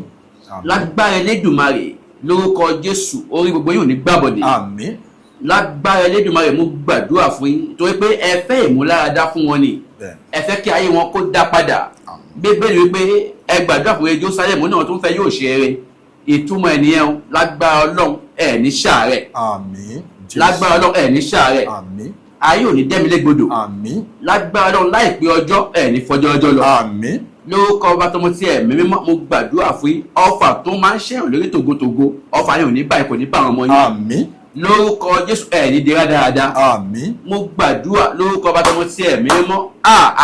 lágbára Elédùmarè lórúkọ Jésù orí gbogbo yín ò ní gbàbọ̀dé àmín lágbára Elédùmarè mú gbàdúrà fún yín torí pé ẹ fẹ́ ìmúláradá fún wọn ni ẹ fẹ́ kí ayé wọn kó dá padà Bíbélì wípé ẹ gbàdúrà fún Jerusalem náà tó ń fẹ́ yóò ṣe eré ìtumọ̀ ènìyàn lágbára Ọlọ́run ẹ ní ṣàárẹ̀ àmín lágbára Ọlọ́run ẹ ní ṣàárẹ̀ àmín ayé ò ní dẹ́milégbodò àmín lágbára Ọlọ́run láìpẹ́ ọjọ́ ẹ ní fọjọ́ ọjọ́ lọ àmín lórúkọ ọba tọmọ tí ẹ̀mí mímọ́ mo gbàdúrà fún yín ọfà tó máa ń ṣẹ̀yàn lórí tògótògó ọfà yẹn ò ní báyìí kò ní bá àwọn ọmọ yín àmín lórúkọ Jésù ẹ ní dira dáadáa àmín mo gbàdúrà lórúkọ ọba tọmọ tí ẹ̀mí mímọ́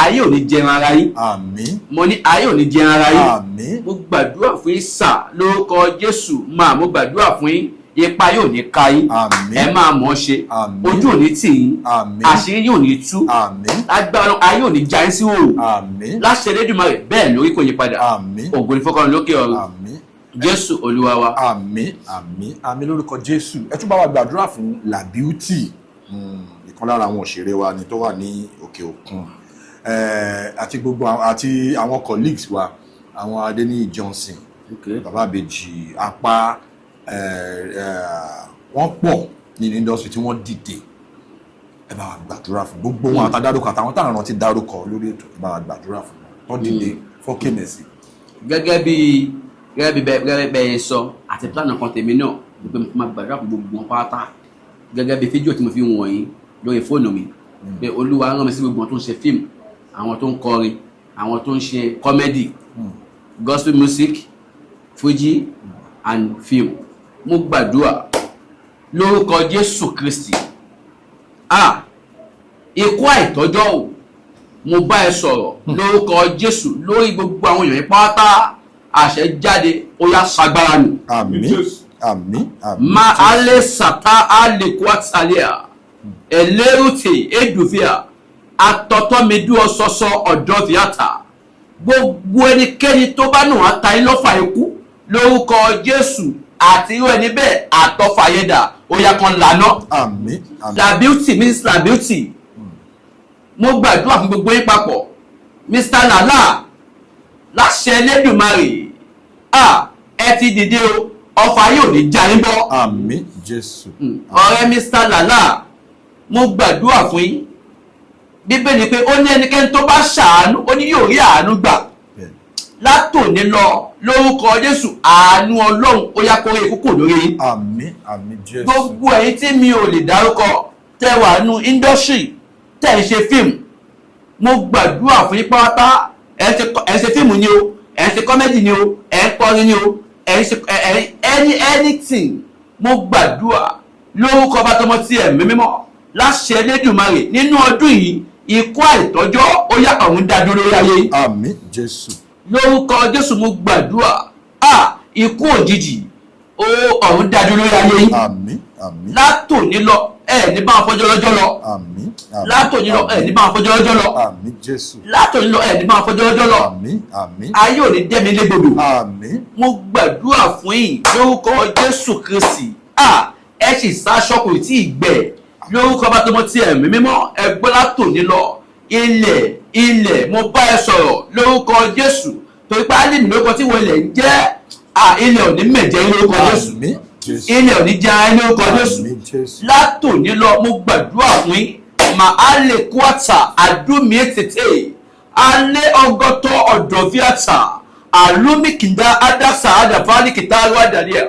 ayé ò ní jẹun ara yín àmín mo ní ayé ò ní jẹun ara yín àmín mo gbàdúrà fún yín sà lórúkọ Jésù mo gbàdúrà fún yín ipa yóò ní ka yín àmín ẹ máa mọ̀ ọ́ ṣe àmín ojú ò ní tì yín àmín àṣírí yóò ní tú àmín lágbára ayé ò ní já yín sí òòrùn àmín láṣẹ Elédùmarè bẹ́ẹ̀ lórí kò yí padà àmín ògo ni fọ́kànlá lókè ọ̀run àmín Jésù Olúwa wa. àmín àmín àmín lórúkọ Jésù ẹ tún bá wa gbàdúrà fún La Beauty ìkan lára àwọn òṣèré wa ni tó wà ní òkè òkun àti gbogbo àti àwọn colleagues wa àwọn Adéníyì Johnson bàbá àbèjì apá wọ́n pọ̀ nínú industry tí wọ́n dìde ẹ bá wa gbàdúrà fún gbogbo wọn àtàdárúkọ àtàwọn táwọn rántí dárúkọ lórí ètò ẹ bá wa gbàdúrà fún wọn tó dìde f'Òkèmẹ̀sí. gẹ́gẹ́ bí bẹ́ẹ̀ sọ àti plánà kan tèmi náà wípé mo máa gbàdúrà fún gbogbo wọn pátá gẹ́gẹ́ bí fídíò tí mo fi wọ̀nyí lórí fóònù mi pé Olúwa rán mi sí gbogbo wọn tó ń ṣe fíìmù àwọn tó ń kọrin àwọn tó ń ṣe kọ́mẹ́dì gospel music fuji and film mo gbàdúrà lórúkọ Jésù Kristi ikú àìtọ́jọ́ o mo bá ẹ sọ̀rọ̀ lórúkọ Jésù lórí gbogbo àwọn èèyàn pátá àṣẹ jáde ó yá sagbára nù. àmín àmín àmín. ma ale sata ale kwatsalia elerute eduvia atọtọmedu ọsọsọ ọ̀dọ̀ viata gbogbo ẹnikẹ́ni tó bá nù ata ilọ́fà ikú lórúkọ Jésù àti irú ẹni bẹ́ẹ̀ àtọ́fàyẹ́dà ó yá kan lànà. àmín àmín. La Beauty means La Beauty mo gbàdúrà fún gbogbo yín papọ̀ Mr. Lala láṣẹ Elédùmarè ẹ ti dìde o ọfà yóò ní já yín bọ́. àmín Jésù. ọ̀rẹ́ Mr. Lala mo gbàdúrà fún yín Bíbélì pé ó ní ẹnikẹ́ni tó bá ṣàánú ó ní yóò rí àánú gbà látòní lọ lórúkọ Jésù àánú Ọlọ́run ó yá kórè kókò lórí yín. àmín àmín Jésù. gbogbo ẹ̀yin tí mi ò lè dárúkọ tẹ́ wà nínú industry tẹ́ ń ṣe fíìmù mo gbàdúrà fún yín pátá ẹ̀ ń ṣe fíìmù ni o ẹ̀ ń ṣe kọ́mẹ́dì ni o ẹ̀ ń kọrin ni o ẹ̀ ń ṣe anything mo gbàdúrà lórúkọ bá tọmọ tí ẹ̀mí mímọ́ láṣẹ Elédùmarè nínú ọdún yìí ikú àìtọ́jọ́ ó yá ọ̀run dájú lórí ayé. àmín Jésù. lórúkọ Jésù mo gbàdúrà ikú òjijì ọ̀run dájú lórí ayé. àmín àmín. látòní lọ ẹ ní bá wọn fọjọ́ lọ́jọ́ lọ. àmín àmín. látòní lọ ẹ ní bá wọn fọjọ́ lọ́jọ́ lọ. àmín Jésù. látòní lọ ẹ ní bá wọn fọjọ́ lọ́jọ́ lọ. àmín àmín. ayé ò ní dẹ́mi légbodò. àmín. mo gbàdúrà fún yín lórúkọ Jésù Kristi ẹ sì sáṣọ kò tí ì gbẹ lórúkọ bá tọmọ tí ẹ̀mí mímọ́ ẹ gbọ́ látòní lọ ilẹ̀ mo bá ẹ sọ̀rọ̀ lórúkọ Jésù torí pé alẹ́ nìlórúkọ tí wọ́n ilẹ̀ ń jẹ́ ilẹ̀ ò ní mẹ̀jẹ̀ lórúkọ Jésù àmín Jésù. ilẹ̀ ò ní jẹ́ ara lórúkọ Jésù àmín Jésù. látòní lọ mo gbàdúrà fún yín mà á lè kó àtà àdúmí tètè alẹ́ ọgọ́tọ̀ ọ̀dọ̀fíàtà àlùmíkìndá adásà àdàfáàlì kìtà àrùwádàlíà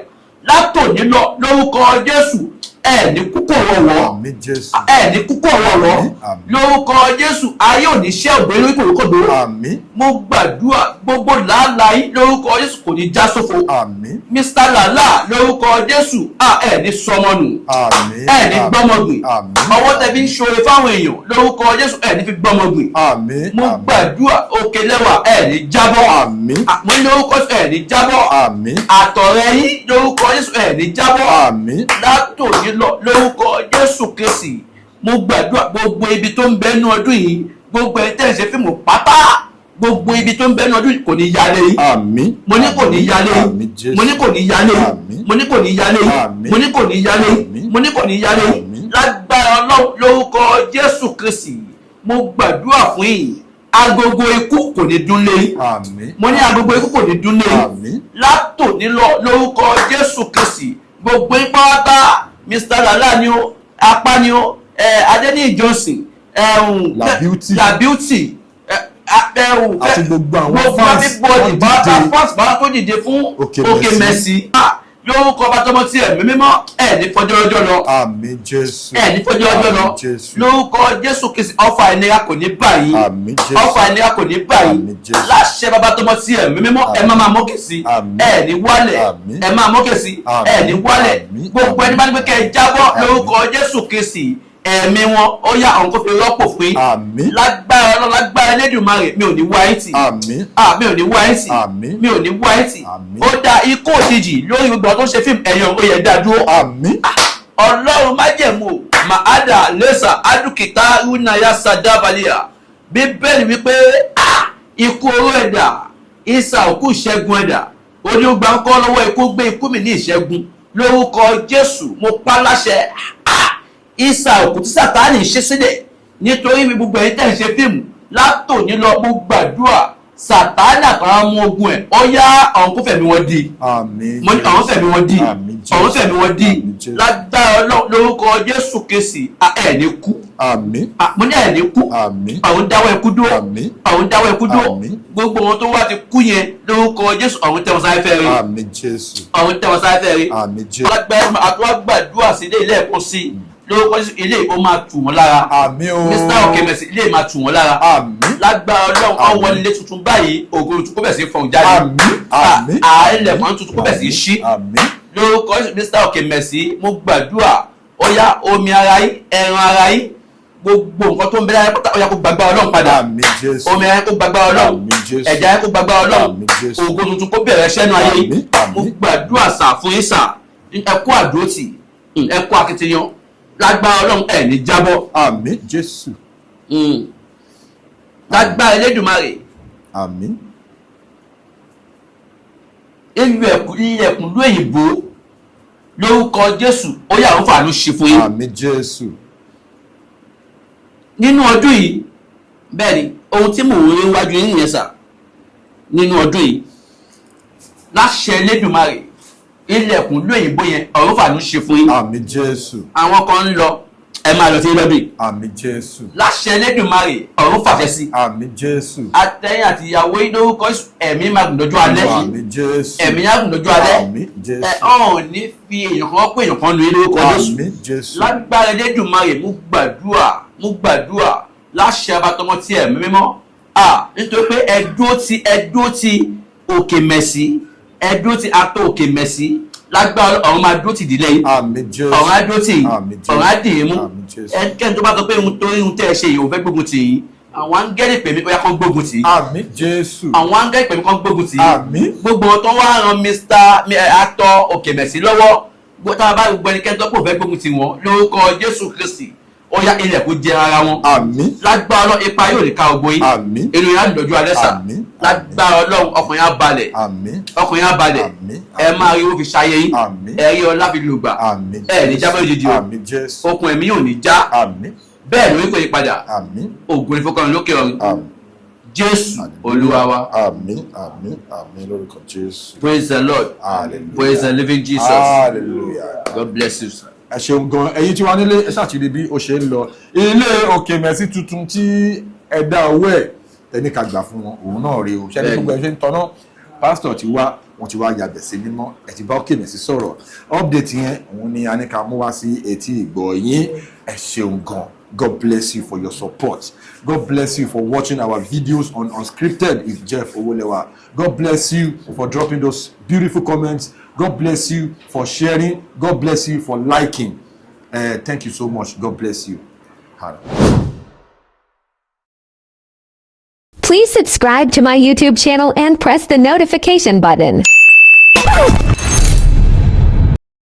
látòní lọ lórúkọ Jésù ẹ ní kúkọ̀ wọ̀wọ́ àmín Jésù. ẹ ní kúkọ̀ wọ̀wọ́ àmín. lórúkọ Jésù ayé ò ní ṣẹ́ ògbé lórí kòrókòdó àmín mo gbàdúrà gbogbo làálàá yín lórúkọ Jésù kò ní já sófo àmín Mr. Lala lórúkọ Jésù ẹ ní sọmọnù àmín. ẹ ní gbọ́mọgbìn àmín. ọwọ́ tẹ fi ń ṣoore fáwọn èèyàn lórúkọ Jésù ẹ ní fi gbọ́mọgbìn àmín. mo gbàdúrà òkè lẹ́wà ẹ ní jábọ́ àmín. mo ní lórúkọ Jésù ẹ ní jábọ́ àmín. àtọ̀rẹ́ yín lórúkọ Jésù ẹ ní jábọ́ àmín. látòní lọ lórúkọ Jésù Kristi mo gbàdúrà gbogbo ibi tó ń bẹnu ọdún yìí gbogbo ẹ tẹ́ ẹ ṣe fíìmù pátá gbogbo ibi tó ń bẹnu ọdún yìí kò ní yálé yín àmín. mo ní kò ní yálé yín àmín Jésù. mo ní kò ní yálé yín àmín. mo ní kò ní yálé yín àmín. mo ní kò ní yálé yín àmín. mo ní kò ní yálé yín àmín. lágbára Ọlọ́run lórúkọ Jésù Kristi mo gbàdúrà fún yín agogo ikú kò ní dún lé yín àmín. mo ní agogo ikú kò ní dún lé yín àmín. látòní lọ lórúkọ Jésù Kristi gbogbo ipá wá Mr. Lala ni o apá ni o Adéníyì Johnson La Beauty. La Beauty àti gbogbo àwọn fans everybody fans bá tó dìde fún Òkè Mẹ́sì lórúkọ bá tọmọ tí ẹ̀mí mímọ́ ẹ̀ ní fọjọ́ ọjọ́ lọ àmín Jésù. ẹ̀ ní fọjọ́ ọjọ́ lọ àmín Jésù. lórúkọ Jésù Kristi ọfà ìnira kò ní báyìí àmín Jésù. ọfà ìnira kò ní báyìí àmín Jésù. láṣẹ bàbá tọmọ tí ẹ̀mí mímọ́ ẹ máa mókè sí àmín. ẹ ní wálẹ̀ àmín. ẹ máa mókè sí ẹ ní wálẹ̀ àmín. gbogbo ẹni bá ní pé kẹ́ ẹ jábọ́ lórúkọ Jésù Kristi ẹ̀mí wọn ó yá ọ̀hún kó fi rọ́pò fún yín àmín. lágbára Ọlọ́run lágbára Elédùmarè mi ò ní wá ẹ̀ tì àmín. mi ò ní wá ẹ̀ tì àmín. mi ò ní wá ẹ̀ tì àmín. ó dá ikú òjijì lórí gbogbo àwọn tó ń ṣe fíìmù ẹ̀yàn ó yẹ dá dúró àmín. Ọlọ́run májẹ̀mú màádà lẹ́sà adúkìtà rúnayà sàdábàlíà Bíbélì wípé ikú oró ẹ̀dà ìsà òkú ìṣẹ́gun ẹ̀dà onígbà ń kọ́ lọ́wọ́ ikú gbé ikú mi ní ìṣẹ́gun lórúkọ Jésù mo pa láṣẹ ìsà òkú tí Sátánì ṣe sílẹ̀ nítorí mi gbogbo ẹ̀yin tẹ́ ń ṣe fíìmù látòní lọ mo gbàdúrà Sátánì àtàwọn ọmọ ogun ẹ̀ ó yá ọ̀hún kó fẹ̀mí wọn di àmín. mo ní ọ̀hún fẹ̀mí wọn di àmín Jésù. ọ̀hún fẹ̀mí wọn di àmín Jésù. lágbára Ọlọ́run lórúkọ Jésù Kristi ẹ̀ ní kú àmín. mo ní ẹ̀ ní kú àmín. ọ̀hún dáwọ́ ẹkú dúró àmín. ọ̀hún dáwọ́ ẹkú dúró àmín. gbogbo wọn tó wá ti kú yẹn lórúkọ Jésù ọ̀hún tẹ́ wọn sáré fẹ́ rí àmín Jésù. ọ̀hún tẹ́ wọn sáré fẹ́ rí àmín Jésù. lágbára àtúwá gbàdúrà sí ilé ilé ẹ̀kọ́ sí lórúkọ Jésù ilé ó máa tù wọ́n lára àmín o. Mr. Òkè Mẹ́sì ilé máa tù wọ́n lára àmín. lágbára Ọlọ́run àmín. ọwọ́ ilé tuntun báyìí ògo tuntun kó bẹ̀ sí fọ̀hún jáde àmín. àmín. ilẹ̀kùn tuntun kó bẹ̀ sí ṣí àmín. lórúkọ Mr. Òkè Mẹ́sì mo gbàdúrà ó yá omi ara yín ẹran ara yín gbogbo nǹkan tó ń bẹ lára pátá ó yá kó gbàgbá Ọlọ́run padà àmín Jésù. omi ara yín kó gbàgbá Ọlọ́run àmín Jésù. ẹ̀jẹ̀ yín kó gbàgbá Ọlọ́run àmín Jésù. ògo tuntun kó bẹ̀rẹ̀ sẹ́nu ayé yín àmín. àmín. mo gbàdúrà sà fún yín sà ẹ kú àdúrótì ẹ kú akitiyan lágbára Ọlọ́run ẹ̀ ní jábọ́ àmín Jésù. lágbára Elédùmarè àmín. ilẹ̀kùn lóyìnbó lórúkọ Jésù ó yá àwọn fàánú ṣe fún yín àmín Jésù. nínú ọdún yìí bẹ́ẹ̀ ni ohun tí mò ń rí wájú yín nìyẹn sà nínú ọdún yìí láṣẹ Elédùmarè ilẹ̀kùn lóyìnbó yẹn ọ̀run fàánú ṣe fún yín àmín Jésù. àwọn kan ń lọ ẹ máa lọ sí lọ́dún yìí. àmín Jésù. láṣẹ Elédùmarè ọ̀run fàṣẹ sí. àmín Jésù. àtẹ̀yìn àti ìyàwó yín lórúkọ ẹ̀mí máa gùn lọ́jọ́ alẹ́ yìí. àmín Jésù. ẹ̀mí á gùn lọ́jọ́ alẹ́. àmín Jésù. ọ̀hún ní fi èèyàn kan pé èèyàn kan lu yín lórúkọ Jésù. àmín Jésù. lágbára Elédùmarè mú gbàdúrà láṣẹ abatọmọ tí ẹ̀mí mímọ́. nítorí pé ẹdúró ti òkè mẹ̀sí ẹdúró ti atọ òkè mẹ̀sí lágbára ọ̀run máa dúró ti ìdílé yìí. àmín Jésù. ọ̀run á dúró tì yín. àmín Jésù. ọ̀run á dì í mú. àmín Jésù. ẹnikẹ́ni tó bá sọ pé ohun tẹ́ ẹ ṣe yìí òun fẹ́ gbógun tì yín. àwọn áńgẹ́lì pèmí ó yá kán gbógun tì yín. àmín Jésù. àwọn áńgẹ́lì pèmí kán gbógun tì yín. àmín. gbogbo wọn tó wá ran Mr. atọ òkè mẹ̀sí lọ́wọ́ tá a bá gbogbo ẹnikẹ́ni tó kò fẹ́ gbógun tì wọ́n lórúkọ Jésù Kristi ó yá ilẹ̀ kó jẹ ara wọn. àmín. lágbára Ọlọ́run ipa yóò lè ka ògbó yín. àmín. èrò yẹn á lọ́jọ́ alẹ́ sà. àmín. lágbára Ọlọ́run ọkùnrin á balẹ̀. àmín. ọkùnrin á balẹ̀. àmín. ẹ máa rí owó fi ṣayé yín. àmín. ẹ rí ọlá fi lùgbà. àmín. ẹ ní jábọ̀ òjijì o. àmín Jésù. okùn ẹ̀mí ò ní já. àmín. bẹ́ẹ̀ ló ń pè é padà. àmín. ògùn ìfọkànlá lókè ọ̀run. àmín. Jésù Olúwa wa. àmín. àmín. àmín lórúkọ Jésù. Praise the Lord. hallelujah. Praise the living Jesus. hallelujah. God bless you, sir. ẹ ṣeun gan ẹ̀yin tí wàá nílé ẹ ṣàtìrí bí ó ṣe ń lọ ilé òkè mẹ́sì tuntun tí ẹ dá owó ẹ̀ ẹni ká gbà fún wọn òun náà rí o ṣẹ́ni gbogbo ẹ ṣe ń tọ́nà pásítọ̀ ti wá wọn ti wá yàgbẹ̀ sí mímọ́ ẹ ti bá òkè mẹ́sì sọ̀rọ̀ update yẹn òun ni a ní ká mú wá sí etí ìgbọ́ yín ẹ ṣeun gan. God bless you for your support. God bless you for watching our videos on Unscripted with Jeff Owolewa. God bless you for dropping those beautiful comments. God bless you for sharing. God bless you for liking. Thank you so much. God bless you. Please subscribe to my YouTube channel and press the notification button.